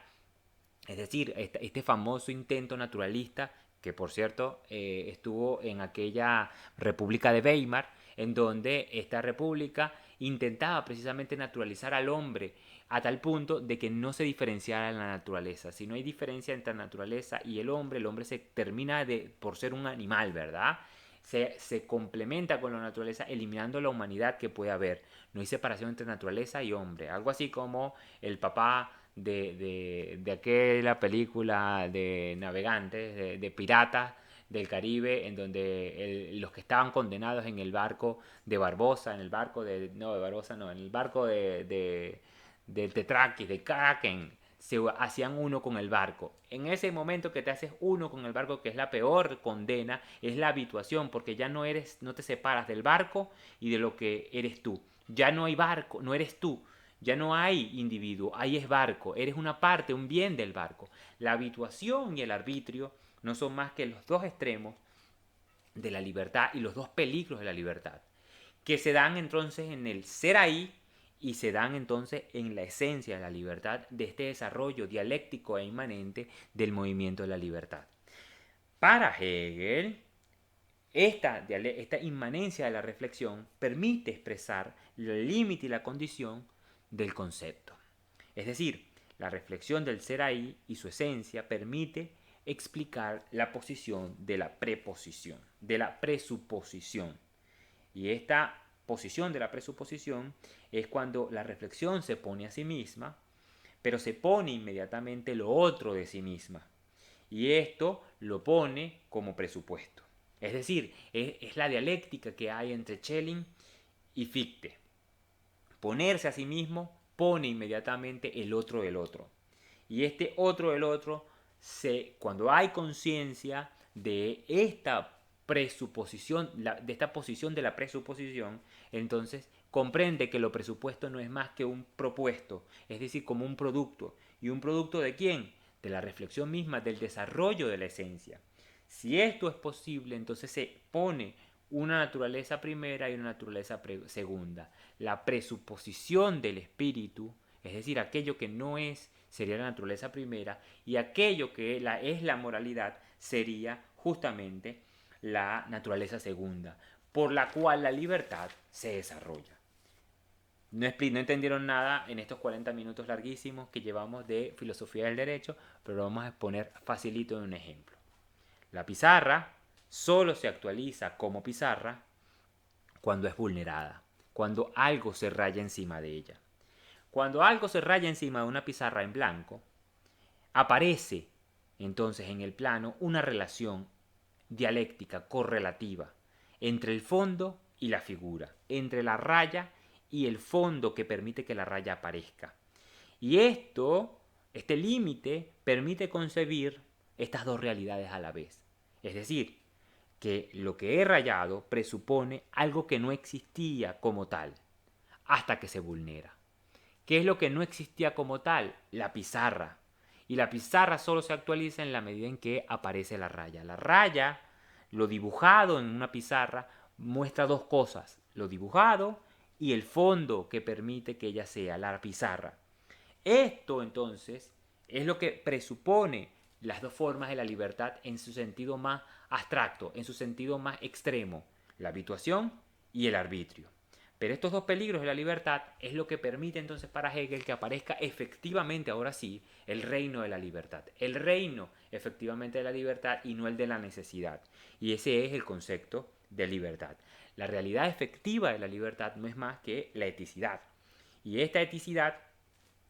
Speaker 1: Es decir, este famoso intento naturalista, que por cierto estuvo en aquella República de Weimar, en donde esta república intentaba precisamente naturalizar al hombre a tal punto de que no se diferenciara en la naturaleza. Si no hay diferencia entre la naturaleza y el hombre se termina por ser un animal, ¿verdad? Se complementa con la naturaleza eliminando la humanidad que puede haber. No hay separación entre naturaleza y hombre. Algo así como el papá de aquella película de navegantes, de piratas del Caribe, en donde los que estaban condenados en el barco de Barbosa, en el barco no, de Barbosa no, en el barco del Tetrakis, de Kraken, se hacían uno con el barco. En ese momento que te haces uno con el barco, que es la peor condena, es la habituación, porque ya no te separas del barco y de lo que eres tú. Ya no hay barco, no eres tú. Ya no hay individuo, ahí es barco, eres una parte, un bien del barco. La habituación y el arbitrio no son más que los dos extremos de la libertad y los dos peligros de la libertad, que se dan entonces en el ser ahí y se dan entonces en la esencia de la libertad, de este desarrollo dialéctico e inmanente del movimiento de la libertad. Para Hegel, esta inmanencia de la reflexión permite expresar el límite y la condición del concepto. Es decir, la reflexión del ser ahí y su esencia permite explicar la posición de la preposición, de la presuposición. Y esta posición de la presuposición es cuando la reflexión se pone a sí misma, pero se pone inmediatamente lo otro de sí misma. Y esto lo pone como presupuesto. Es decir, es la dialéctica que hay entre Schelling y Fichte. Ponerse a sí mismo pone inmediatamente el otro del otro. Y otro del otro, cuando hay conciencia de esta presuposición, de esta posición de la presuposición, entonces comprende que lo presupuesto no es más que un propuesto, es decir, como un producto. ¿Y un producto de quién? De la reflexión misma, del desarrollo de la esencia. Si esto es posible, entonces se pone una naturaleza primera y una naturaleza segunda. La presuposición del espíritu, es decir, aquello que no es, sería la naturaleza primera, y aquello que es la moralidad sería justamente la naturaleza segunda, por la cual la libertad se desarrolla. No entendieron nada en estos 40 minutos larguísimos que llevamos de filosofía del derecho, pero lo vamos a exponer facilito en un ejemplo. La pizarra solo se actualiza como pizarra cuando es vulnerada, cuando algo se raya encima de ella. Cuando algo se raya encima de una pizarra en blanco, aparece entonces en el plano una relación dialéctica correlativa entre el fondo y la figura, entre la raya y el fondo que permite que la raya aparezca. Y este límite, permite concebir estas dos realidades a la vez. Es decir, que lo que he rayado presupone algo que no existía como tal, hasta que se vulnera. ¿Qué es lo que no existía como tal? La pizarra. Y la pizarra solo se actualiza en la medida en que aparece la raya. La raya, lo dibujado en una pizarra, muestra dos cosas: lo dibujado y el fondo que permite que ella sea la pizarra. Esto entonces es lo que presupone las dos formas de la libertad en su sentido más abstracto, en su sentido más extremo: la habituación y el arbitrio. Pero estos dos peligros de la libertad es lo que permite entonces para Hegel que aparezca efectivamente, ahora sí, el reino de la libertad. El reino efectivamente de la libertad y no el de la necesidad. Y ese es el concepto de libertad. La realidad efectiva de la libertad no es más que la eticidad. Y esta eticidad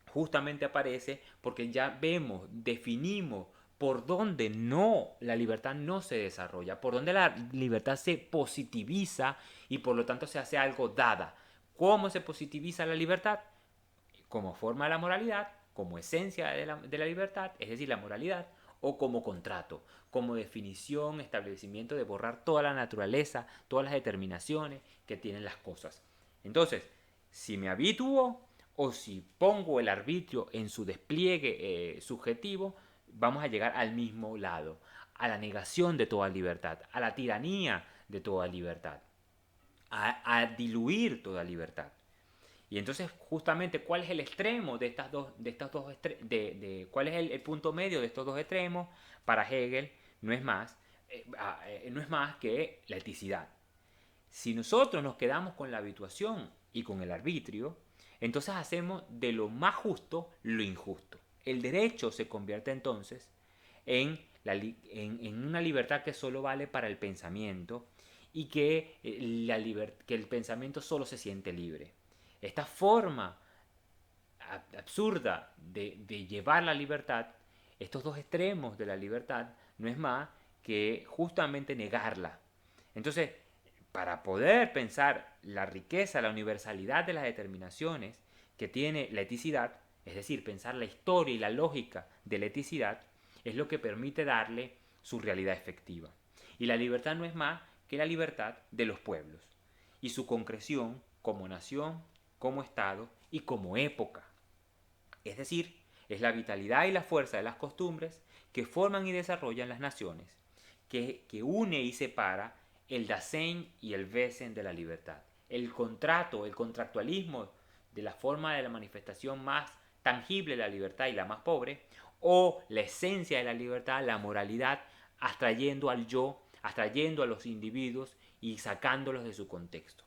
Speaker 1: justamente aparece porque ya vemos, definimos por dónde la libertad no se desarrolla, por dónde la libertad se positiviza y por lo tanto se hace algo dada. ¿Cómo se positiviza la libertad? Como forma de la moralidad, como esencia de la libertad, es decir, la moralidad, o como contrato, como definición, establecimiento de borrar toda la naturaleza, todas las determinaciones que tienen las cosas. Entonces, si me habitúo o si pongo el arbitrio en su despliegue subjetivo, vamos a llegar al mismo lado, a la negación de toda libertad, a la tiranía de toda libertad, a diluir toda libertad. Y entonces, justamente, ¿cuál es el extremo de cuál es el punto medio de estos dos extremos? Para Hegel no es más, no es más que la eticidad. Si nosotros nos quedamos con la habituación y con el arbitrio, entonces hacemos de lo más justo lo injusto. El derecho se convierte entonces en una libertad que solo vale para el pensamiento y que el pensamiento solo se siente libre. Esta forma absurda de llevar la libertad, estos dos extremos de la libertad, no es más que justamente negarla. Entonces, para poder pensar la riqueza, la universalidad de las determinaciones que tiene la eticidad, es decir, pensar la historia y la lógica de la eticidad, es lo que permite darle su realidad efectiva. Y la libertad no es más que la libertad de los pueblos y su concreción como nación, como Estado y como época. Es decir, es la vitalidad y la fuerza de las costumbres que forman y desarrollan las naciones, que une y separa el Dasein y el Wesen de la libertad. El contrato, el contractualismo de la forma de la manifestación más tangible de la libertad y la más pobre, o la esencia de la libertad, la moralidad, abstrayendo al yo, abstrayendo a los individuos y sacándolos de su contexto.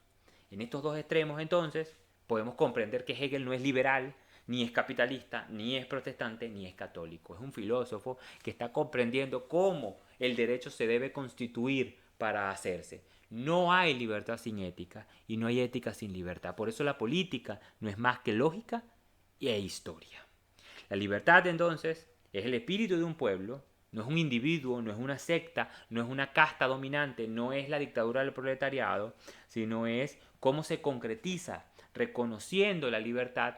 Speaker 1: En estos dos extremos, entonces, podemos comprender que Hegel no es liberal, ni es capitalista, ni es protestante, ni es católico. Es un filósofo que está comprendiendo cómo el derecho se debe constituir para hacerse. No hay libertad sin ética y no hay ética sin libertad. Por eso la política no es más que lógica e historia. La libertad, entonces, es el espíritu de un pueblo, no es un individuo, no es una secta, no es una casta dominante, no es la dictadura del proletariado, sino es cómo se concretiza, reconociendo la libertad,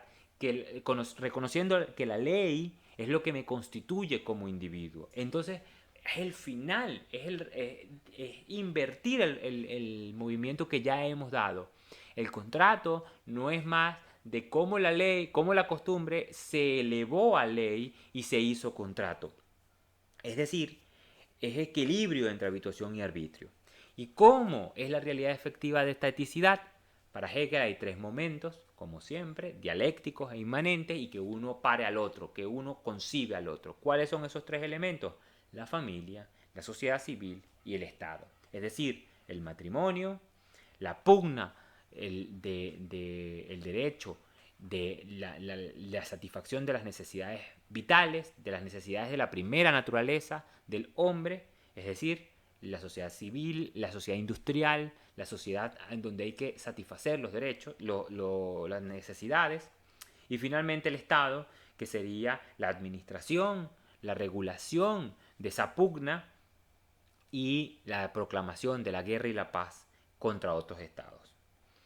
Speaker 1: reconociendo que la ley es lo que me constituye como individuo. Entonces, es el final, es invertir el movimiento que ya hemos dado. El contrato no es más de cómo la ley, cómo la costumbre se elevó a ley y se hizo contrato. Es decir, es equilibrio entre habituación y arbitrio. ¿Y cómo es la realidad efectiva de esta eticidad? Para Hegel hay tres momentos, como siempre, dialécticos e inmanentes, y que uno pare al otro, que uno concibe al otro. ¿Cuáles son esos tres elementos? La familia, la sociedad civil y el Estado. Es decir, el matrimonio, la pugna el derecho de la satisfacción de las necesidades vitales, de las necesidades de la primera naturaleza del hombre, es decir, la sociedad civil, la sociedad industrial, la sociedad en donde hay que satisfacer los derechos, las necesidades, y finalmente el Estado, que sería la administración, la regulación de esa pugna y la proclamación de la guerra y la paz contra otros estados.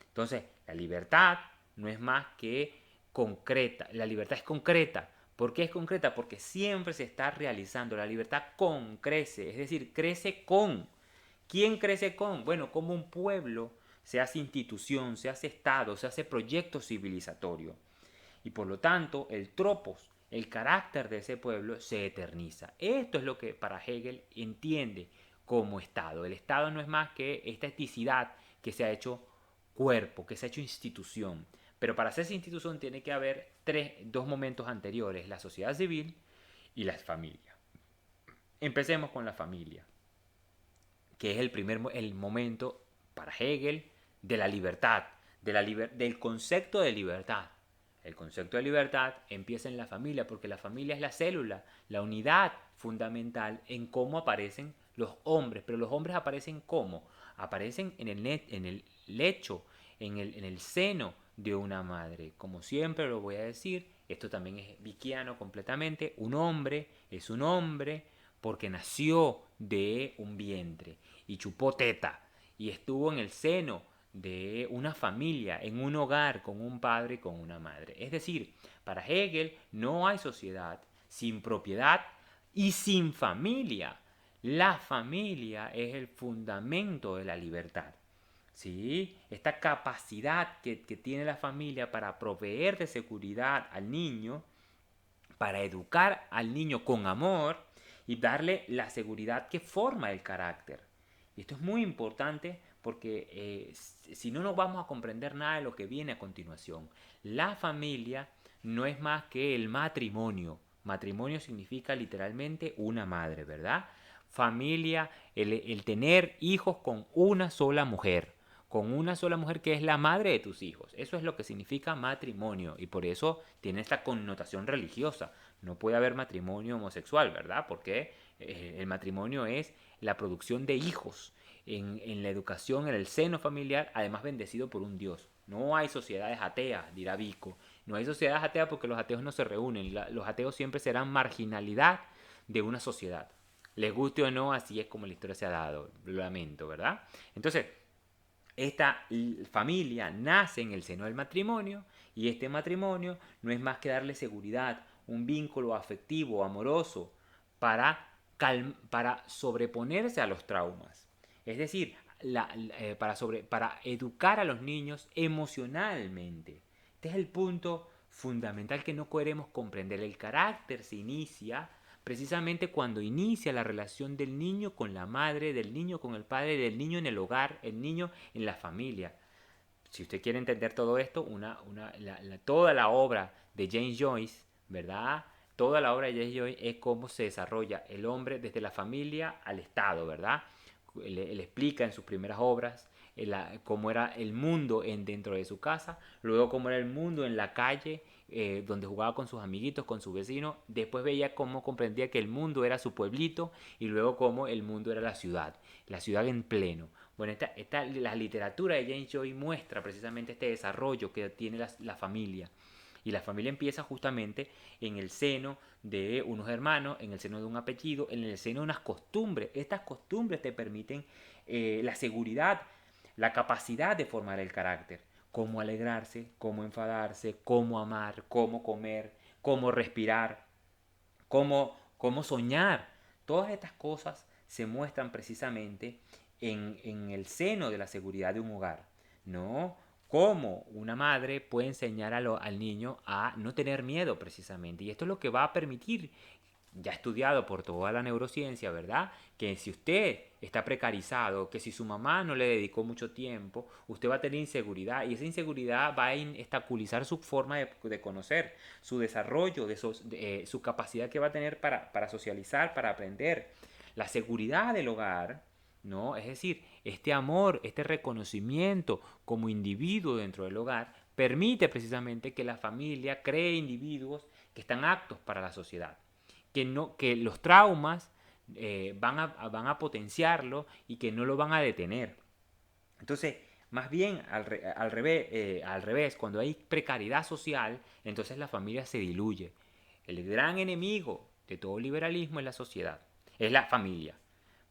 Speaker 1: Entonces, la libertad no es más que concreta. La libertad es concreta. ¿Por qué es concreta? Porque siempre se está realizando. La libertad crece, es decir, crece con. ¿Quién crece con? Bueno, como un pueblo se hace institución, se hace Estado, se hace proyecto civilizatorio. Y por lo tanto, el tropos, el carácter de ese pueblo se eterniza. Esto es lo que para Hegel entiende como Estado. El Estado no es más que esta eticidad que se ha hecho cuerpo, que se ha hecho institución. Pero para hacerse institución tiene que haber dos momentos anteriores, la sociedad civil y la familia. Empecemos con la familia, que es el momento para Hegel de la libertad, del concepto de libertad. El concepto de libertad empieza en la familia, porque la familia es la célula, la unidad fundamental en cómo aparecen los hombres. Pero los hombres aparecen cómo? Aparecen en el lecho, en el seno de una madre. Como siempre lo voy a decir, esto también es vickiano completamente. Un hombre es un hombre porque nació de un vientre y chupó teta y estuvo en el seno de una familia, en un hogar, con un padre y con una madre. Es decir, para Hegel no hay sociedad sin propiedad y sin familia. La familia es el fundamento de la libertad. ¿Sí? Esta capacidad que tiene la familia para proveer de seguridad al niño, para educar al niño con amor y darle la seguridad que forma el carácter. Y esto es muy importante porque si no, no vamos a comprender nada de lo que viene a continuación. La familia no es más que el matrimonio. Matrimonio significa literalmente una madre, ¿verdad? Familia, el tener hijos con una sola mujer que es la madre de tus hijos. Eso es lo que significa matrimonio y por eso tiene esta connotación religiosa. No puede haber matrimonio homosexual, ¿verdad? Porque el matrimonio es la producción de hijos en la educación, en el seno familiar, además bendecido por un Dios. No hay sociedades ateas, dirá Vico. No hay sociedades ateas porque los ateos no se reúnen. Los ateos siempre serán marginalidad de una sociedad. Les guste o no, así es como la historia se ha dado. Lo lamento, ¿verdad? Entonces, esta familia nace en el seno del matrimonio y este matrimonio no es más que darle seguridad, un vínculo afectivo, amoroso, para sobreponerse a los traumas. Es decir, para educar a los niños emocionalmente. Este es el punto fundamental que no queremos comprender. El carácter se inicia precisamente cuando inicia la relación del niño con la madre, del niño con el padre, del niño en el hogar, el niño en la familia. Si usted quiere entender todo esto, toda la obra de James Joyce, ¿verdad? Toda la obra de James Joyce es cómo se desarrolla el hombre desde la familia al Estado, ¿verdad? Él explica en sus primeras obras cómo era el mundo dentro de su casa, luego cómo era el mundo en la calle, donde jugaba con sus amiguitos, con sus vecinos, después veía cómo comprendía que el mundo era su pueblito y luego cómo el mundo era la ciudad en pleno. Bueno, la literatura de James Joyce muestra precisamente este desarrollo que tiene la familia. Y la familia empieza justamente en el seno de unos hermanos, en el seno de un apellido, en el seno de unas costumbres. Estas costumbres te permiten la seguridad, la capacidad de formar el carácter. Cómo alegrarse, cómo enfadarse, cómo amar, cómo comer, cómo respirar, cómo soñar. Todas estas cosas se muestran precisamente en el seno de la seguridad de un hogar, ¿no? Cómo una madre puede enseñar al niño a no tener miedo precisamente. Y esto es lo que va a permitir, ya estudiado por toda la neurociencia, ¿verdad? Que si usted está precarizado, que si su mamá no le dedicó mucho tiempo, usted va a tener inseguridad y esa inseguridad va a obstaculizar su forma de conocer, su desarrollo, su capacidad que va a tener para socializar, para aprender. La seguridad del hogar, ¿no? Es decir, este amor, este reconocimiento como individuo dentro del hogar, permite precisamente que la familia cree individuos que están aptos para la sociedad, que los traumas van a potenciarlo y que no lo van a detener. Entonces, más bien al revés, cuando hay precariedad social, entonces la familia se diluye. El gran enemigo de todo liberalismo es la sociedad, es la familia.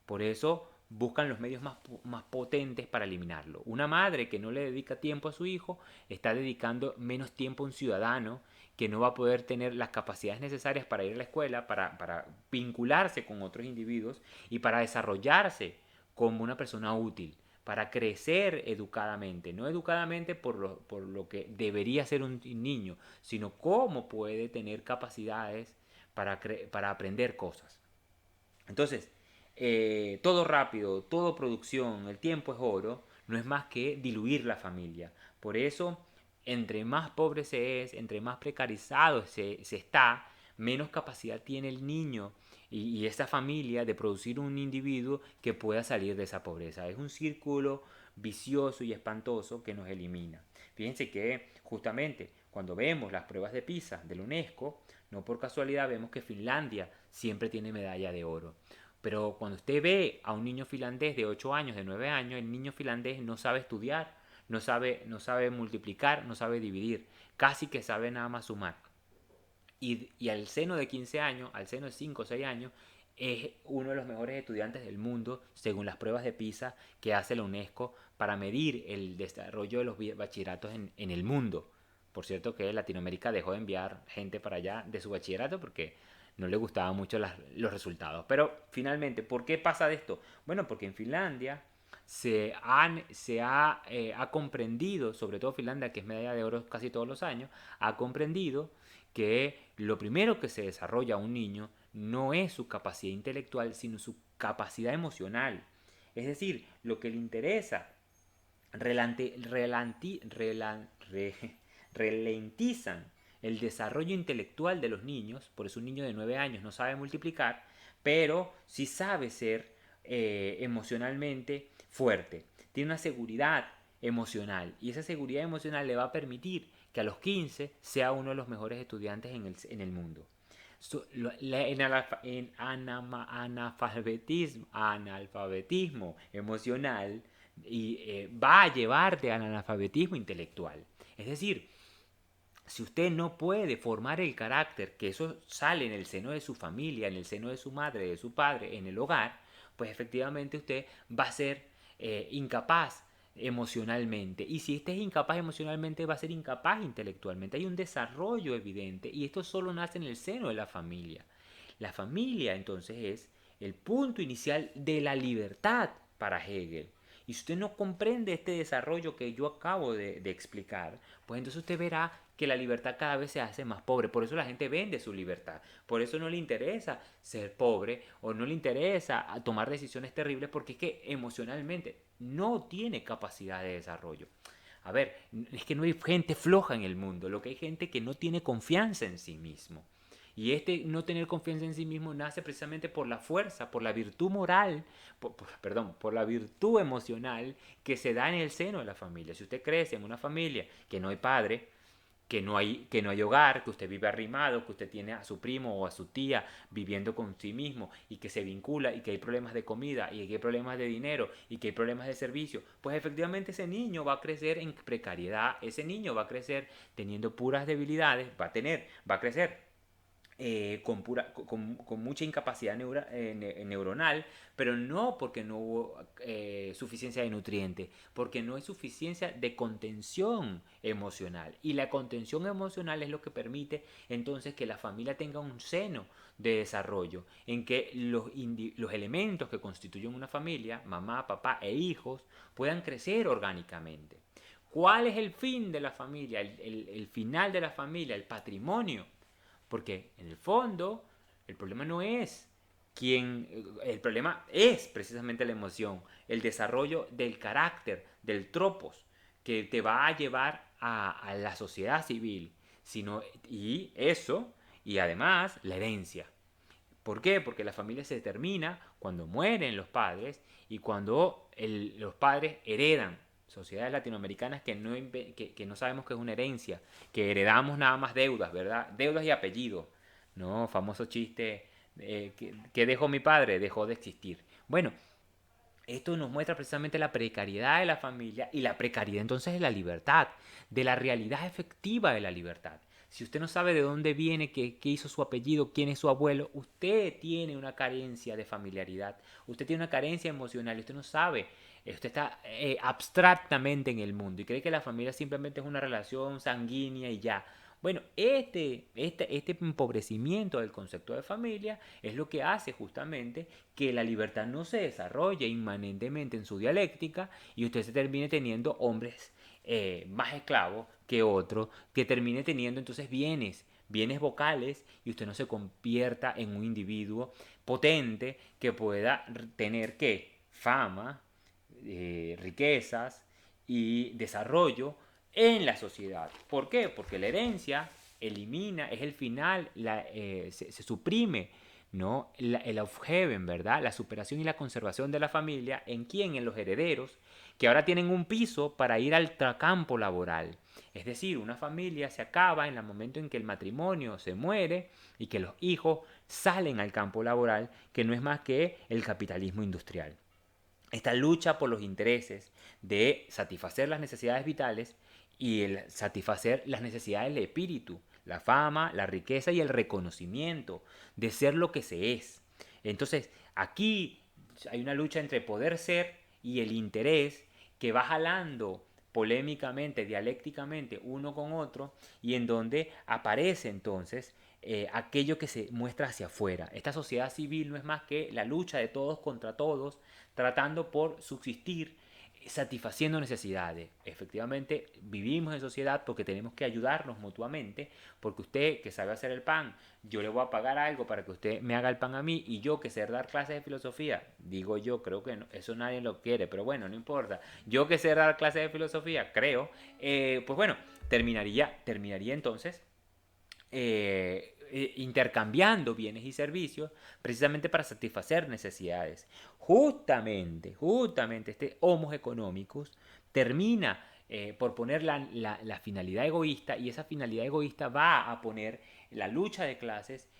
Speaker 1: Por eso buscan los medios más potentes para eliminarlo. Una madre que no le dedica tiempo a su hijo está dedicando menos tiempo a un ciudadano que no va a poder tener las capacidades necesarias para ir a la escuela, para vincularse con otros individuos y para desarrollarse como una persona útil, para crecer educadamente, no educadamente por lo que debería ser un niño, sino cómo puede tener capacidades para aprender cosas. Entonces, todo rápido, todo producción, el tiempo es oro, no es más que diluir la familia. Por eso, entre más pobre se es, entre más precarizado se está, menos capacidad tiene el niño y esa familia de producir un individuo que pueda salir de esa pobreza. Es un círculo vicioso y espantoso que nos elimina. Fíjense que justamente cuando vemos las pruebas de PISA de la UNESCO, no por casualidad vemos que Finlandia siempre tiene medalla de oro. Pero cuando usted ve a un niño finlandés de 8 años, de 9 años, el niño finlandés no sabe estudiar, no sabe multiplicar, no sabe dividir, casi que sabe nada más sumar. Y al seno de 15 años, al seno de 5 o 6 años, es uno de los mejores estudiantes del mundo, según las pruebas de PISA que hace la UNESCO para medir el desarrollo de los bachilleratos en el mundo. Por cierto que Latinoamérica dejó de enviar gente para allá de su bachillerato porque no le gustaban mucho los resultados. Pero finalmente, ¿por qué pasa de esto? Bueno, porque en Finlandia ha comprendido, sobre todo Finlandia, que es medalla de oro casi todos los años, ha comprendido que lo primero que se desarrolla a un niño no es su capacidad intelectual, sino su capacidad emocional. Es decir, lo que le interesa ralentizan el desarrollo intelectual de los niños, por eso un niño de 9 años no sabe multiplicar, pero sí sabe ser emocionalmente fuerte, tiene una seguridad emocional y esa seguridad emocional le va a permitir que a los 15 sea uno de los mejores estudiantes en el mundo. En analfabetismo emocional va a llevarte al analfabetismo intelectual. Es decir, si usted no puede formar el carácter, que eso sale en el seno de su familia, en el seno de su madre, de su padre, en el hogar, pues efectivamente usted va a ser incapaz emocionalmente. Y si usted es incapaz emocionalmente, va a ser incapaz intelectualmente. Hay un desarrollo evidente y esto solo nace en el seno de la familia. La familia entonces es el punto inicial de la libertad para Hegel. Y si usted no comprende este desarrollo que yo acabo de explicar, pues entonces usted verá que la libertad cada vez se hace más pobre. Por eso la gente vende su libertad. Por eso no le interesa ser pobre o no le interesa tomar decisiones terribles porque es que emocionalmente no tiene capacidad de desarrollo. A ver, es que no hay gente floja en el mundo, lo que hay gente que no tiene confianza en sí mismo. Y este no tener confianza en sí mismo nace precisamente por la fuerza, por la virtud moral, por la virtud emocional que se da en el seno de la familia. Si usted crece en una familia que no hay padre, que no hay hogar, que usted vive arrimado, que usted tiene a su primo o a su tía viviendo con sí mismo y que se vincula y que hay problemas de comida y que hay problemas de dinero y que hay problemas de servicio, pues efectivamente ese niño va a crecer en precariedad, ese niño va a crecer teniendo puras debilidades, va a crecer con mucha incapacidad neuronal, pero no porque no hubo suficiencia de nutrientes, porque no hay suficiencia de contención emocional. Y la contención emocional es lo que permite entonces que la familia tenga un seno de desarrollo, en que los elementos que constituyen una familia, mamá, papá e hijos, puedan crecer orgánicamente. ¿Cuál es el fin de la familia? El final de la familia, el patrimonio. Porque en el fondo, el problema no es quién, el problema es precisamente la emoción, el desarrollo del carácter, del tropos, que te va a llevar a la sociedad civil, sino, y eso, y además la herencia. ¿Por qué? Porque la familia se determina cuando mueren los padres y cuando los padres heredan. Sociedades latinoamericanas que no sabemos qué es una herencia, que heredamos nada más deudas, ¿verdad? Deudas y apellidos, ¿no? Famoso chiste, que dejó mi padre, dejó de existir. Bueno, esto nos muestra precisamente la precariedad de la familia y la precariedad entonces de la libertad, de la realidad efectiva de la libertad. Si usted no sabe de dónde viene, qué hizo su apellido, quién es su abuelo, usted tiene una carencia de familiaridad, usted tiene una carencia emocional, usted no sabe, usted está abstractamente en el mundo y cree que la familia simplemente es una relación sanguínea y ya. Bueno, este empobrecimiento del concepto de familia es lo que hace justamente que la libertad no se desarrolle inmanentemente en su dialéctica y usted se termine teniendo hombres más esclavos que otros, que termine teniendo entonces bienes vocales y usted no se convierta en un individuo potente que pueda tener que fama, riquezas y desarrollo en la sociedad. ¿Por qué? Porque la herencia elimina, es el final, se suprime, ¿no? El Aufheben, ¿verdad? La superación y la conservación de la familia. ¿En quién? En los herederos, que ahora tienen un piso para ir al campo laboral. Es decir, una familia se acaba en el momento en que el matrimonio se muere y que los hijos salen al campo laboral, que no es más que el capitalismo industrial. Esta lucha por los intereses de satisfacer las necesidades vitales y el satisfacer las necesidades del espíritu, la fama, la riqueza y el reconocimiento de ser lo que se es. Entonces, aquí hay una lucha entre poder ser y el interés que va jalando polémicamente, dialécticamente, uno con otro, y en donde aparece entonces aquello que se muestra hacia afuera. Esta sociedad civil no es más que la lucha de todos contra todos, tratando por subsistir, satisfaciendo necesidades. Efectivamente, vivimos en sociedad porque tenemos que ayudarnos mutuamente, porque usted que sabe hacer el pan, yo le voy a pagar algo para que usted me haga el pan a mí, y yo que sé dar clases de filosofía, digo yo, creo que no, eso nadie lo quiere, pero bueno, no importa, yo que sé dar clases de filosofía, creo, pues bueno, terminaría entonces intercambiando bienes y servicios precisamente para satisfacer necesidades. Justamente este homos económicos termina por poner la finalidad egoísta, y esa finalidad egoísta va a poner la lucha de clases,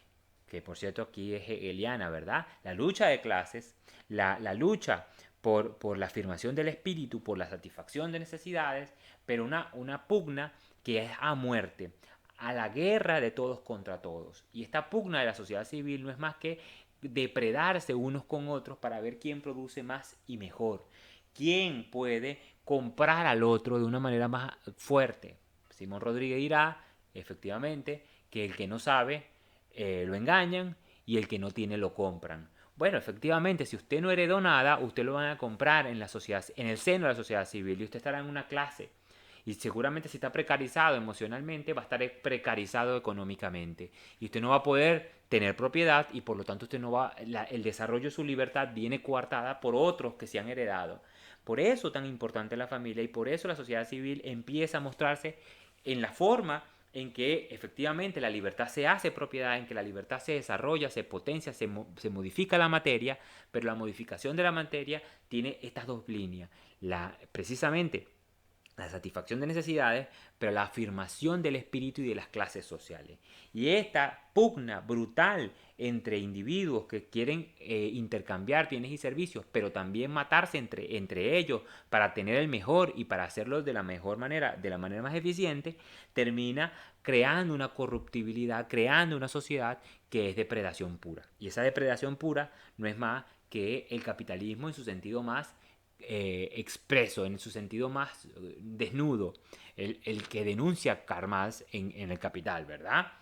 Speaker 1: que por cierto aquí es hegeliana, ¿verdad? La lucha de clases, la lucha por la afirmación del espíritu, por la satisfacción de necesidades, pero una pugna que es a muerte, a la guerra de todos contra todos. Y esta pugna de la sociedad civil no es más que depredarse unos con otros para ver quién produce más y mejor, quién puede comprar al otro de una manera más fuerte. Simón Rodríguez dirá, efectivamente, que el que no sabe lo engañan y el que no tiene lo compran. Bueno, efectivamente, si usted no heredó nada, usted lo van a comprar en la sociedad, en el seno de la sociedad civil, y usted estará en una clase. Y seguramente si está precarizado emocionalmente, va a estar precarizado económicamente. Y usted no va a poder tener propiedad, y por lo tanto usted no va, el desarrollo de su libertad viene coartada por otros que se han heredado. Por eso tan importante la familia, y por eso la sociedad civil empieza a mostrarse en la forma en que efectivamente la libertad se hace propiedad, en que la libertad se desarrolla, se potencia, se modifica la materia, pero la modificación de la materia tiene estas dos líneas. Precisamente la satisfacción de necesidades, pero la afirmación del espíritu y de las clases sociales. Y esta pugna brutal entre individuos que quieren intercambiar bienes y servicios, pero también matarse entre ellos para tener el mejor y para hacerlo de la mejor manera, de la manera más eficiente, termina creando una corruptibilidad, creando una sociedad que es depredación pura. Y esa depredación pura no es más que el capitalismo en su sentido más expreso, en su sentido más desnudo, el que denuncia Karl Marx en el Capital, ¿verdad?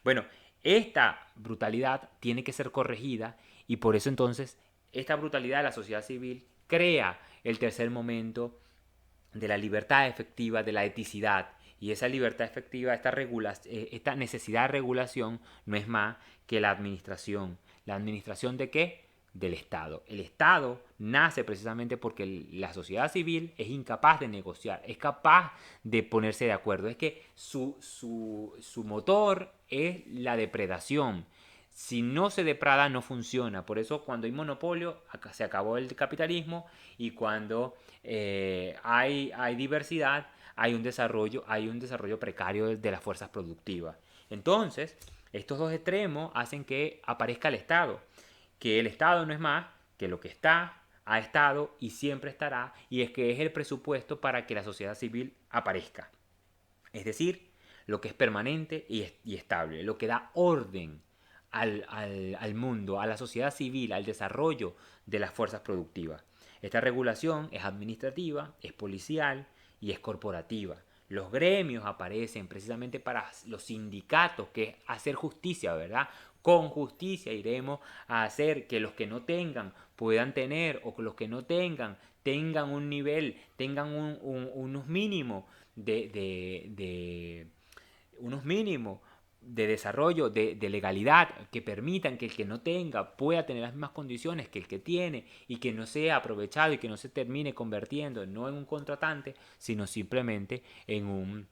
Speaker 1: Bueno, esta brutalidad tiene que ser corregida y por eso entonces esta brutalidad de la sociedad civil crea el tercer momento de la libertad efectiva, de la eticidad. Y esa libertad efectiva, esta necesidad de regulación no es más que la administración. ¿La administración de qué? Del Estado. El Estado nace precisamente porque la sociedad civil es incapaz de negociar, es capaz de ponerse de acuerdo. Es que su motor es la depredación. Si no se deprada, no funciona. Por eso cuando hay monopolio, se acabó el capitalismo y cuando hay diversidad, hay un desarrollo precario de las fuerzas productivas. Entonces, estos dos extremos hacen que aparezca el Estado, que el Estado no es más que lo que está, ha estado y siempre estará, y es que es el presupuesto para que la sociedad civil aparezca. Es decir, lo que es permanente y estable, lo que da orden al mundo, a la sociedad civil, al desarrollo de las fuerzas productivas. Esta regulación es administrativa, es policial y es corporativa. Los gremios aparecen precisamente para los sindicatos, que es hacer justicia, ¿verdad? Con justicia iremos a hacer que los que no tengan puedan tener, o que los que no tengan un nivel, tengan unos mínimos de unos mínimos de desarrollo, de legalidad, que permitan que el que no tenga pueda tener las mismas condiciones que el que tiene y que no sea aprovechado y que no se termine convirtiendo no en un contratante, sino simplemente en un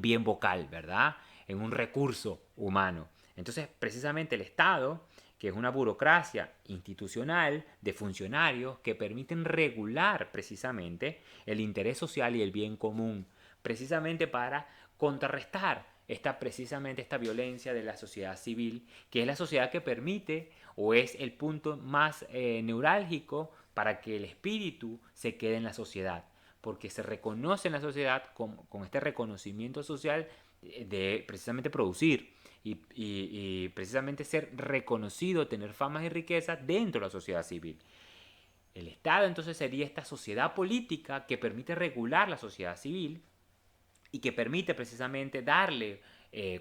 Speaker 1: bien vocal, ¿verdad? En un recurso humano. Entonces, precisamente el Estado, que es una burocracia institucional de funcionarios que permiten regular precisamente el interés social y el bien común, precisamente para contrarrestar esta violencia de la sociedad civil, que es la sociedad que permite o es el punto más neurálgico para que el espíritu se quede en la sociedad, porque se reconoce en la sociedad con este reconocimiento social de precisamente producir y precisamente ser reconocido, tener famas y riquezas dentro de la sociedad civil. El Estado entonces sería esta sociedad política que permite regular la sociedad civil y que permite precisamente darle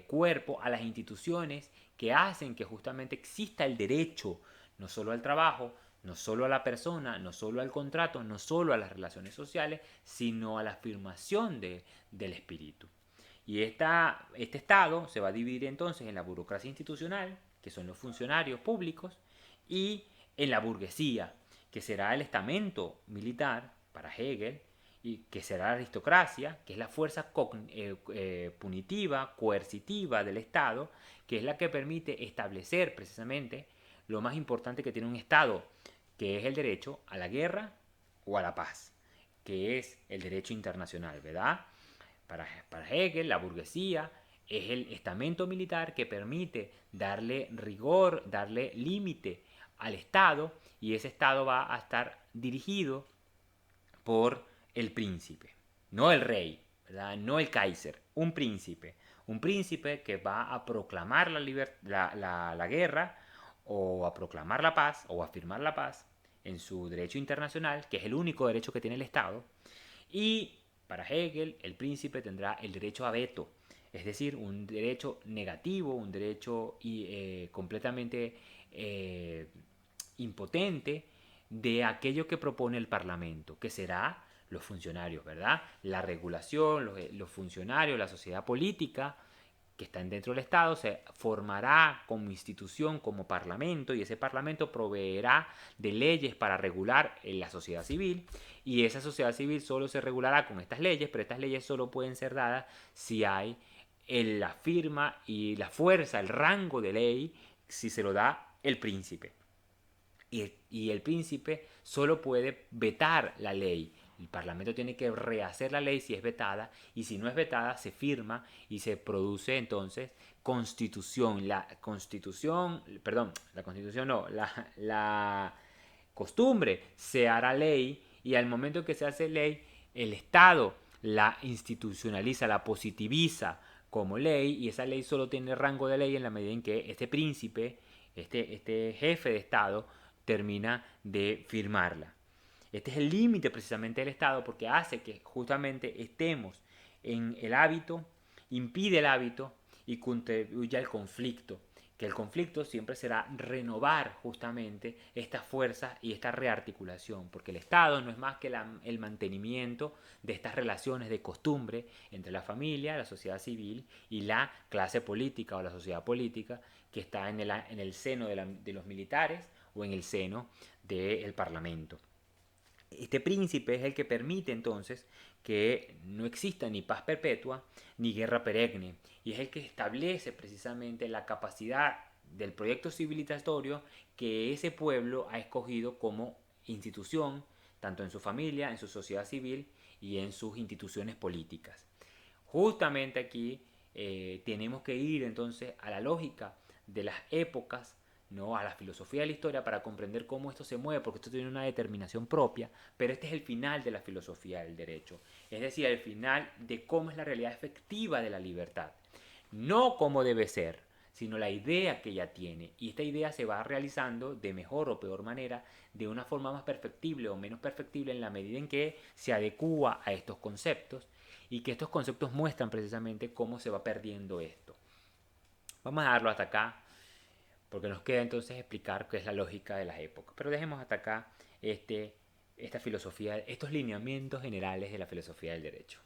Speaker 1: cuerpo a las instituciones que hacen que justamente exista el derecho no solo al trabajo, no solo a la persona, no solo al contrato, no solo a las relaciones sociales, sino a la afirmación del espíritu. Y este Estado se va a dividir entonces en la burocracia institucional, que son los funcionarios públicos, y en la burguesía, que será el estamento militar para Hegel, y que será la aristocracia, que es la fuerza punitiva, coercitiva del Estado, que es la que permite establecer precisamente lo más importante que tiene un Estado, que es el derecho a la guerra o a la paz, que es el derecho internacional, ¿verdad? Para Hegel, la burguesía es el estamento militar que permite darle rigor, darle límite al Estado, y ese Estado va a estar dirigido por el príncipe, no el rey, ¿verdad? No el Kaiser, un príncipe que va a proclamar la guerra o a proclamar la paz o a afirmar la paz en su derecho internacional, que es el único derecho que tiene el Estado, y para Hegel el príncipe tendrá el derecho a veto, es decir, un derecho negativo, un derecho completamente impotente de aquello que propone el Parlamento, que será los funcionarios, ¿verdad? La regulación, los funcionarios, la sociedad política que están dentro del Estado se formará como institución, como parlamento, y ese parlamento proveerá de leyes para regular la sociedad civil, y esa sociedad civil solo se regulará con estas leyes, pero estas leyes solo pueden ser dadas si hay la firma y la fuerza, el rango de ley, si se lo da el príncipe. Y el príncipe solo puede vetar la ley. El Parlamento tiene que rehacer la ley si es vetada, y si no es vetada se firma y se produce entonces constitución. La constitución, perdón, la constitución no, la costumbre se hará ley, y al momento que se hace ley, el Estado la institucionaliza, la positiviza como ley, y esa ley solo tiene rango de ley en la medida en que este príncipe, este jefe de Estado, termina de firmarla. Este es el límite precisamente del Estado, porque hace que justamente estemos en el hábito, impide el hábito y contribuye al conflicto. Que el conflicto siempre será renovar justamente estas fuerzas y esta rearticulación, porque el Estado no es más que el mantenimiento de estas relaciones de costumbre entre la familia, la sociedad civil y la clase política o la sociedad política, que está en el seno de los militares o en el seno del Parlamento. Este príncipe es el que permite entonces que no exista ni paz perpetua ni guerra perenne, y es el que establece precisamente la capacidad del proyecto civilizatorio que ese pueblo ha escogido como institución, tanto en su familia, en su sociedad civil y en sus instituciones políticas. Justamente aquí tenemos que ir entonces a la lógica de las épocas, ¿no? A la filosofía de la historia, para comprender cómo esto se mueve, porque esto tiene una determinación propia, pero este es el final de la filosofía del derecho, es decir, el final de cómo es la realidad efectiva de la libertad, no cómo debe ser, sino la idea que ella tiene, y esta idea se va realizando de mejor o peor manera, de una forma más perfectible o menos perfectible, en la medida en que se adecúa a estos conceptos, y que estos conceptos muestran precisamente cómo se va perdiendo esto. Vamos a dejarlo hasta acá, porque nos queda entonces explicar qué es la lógica de las épocas. Pero dejemos hasta acá esta filosofía, estos lineamientos generales de la filosofía del derecho.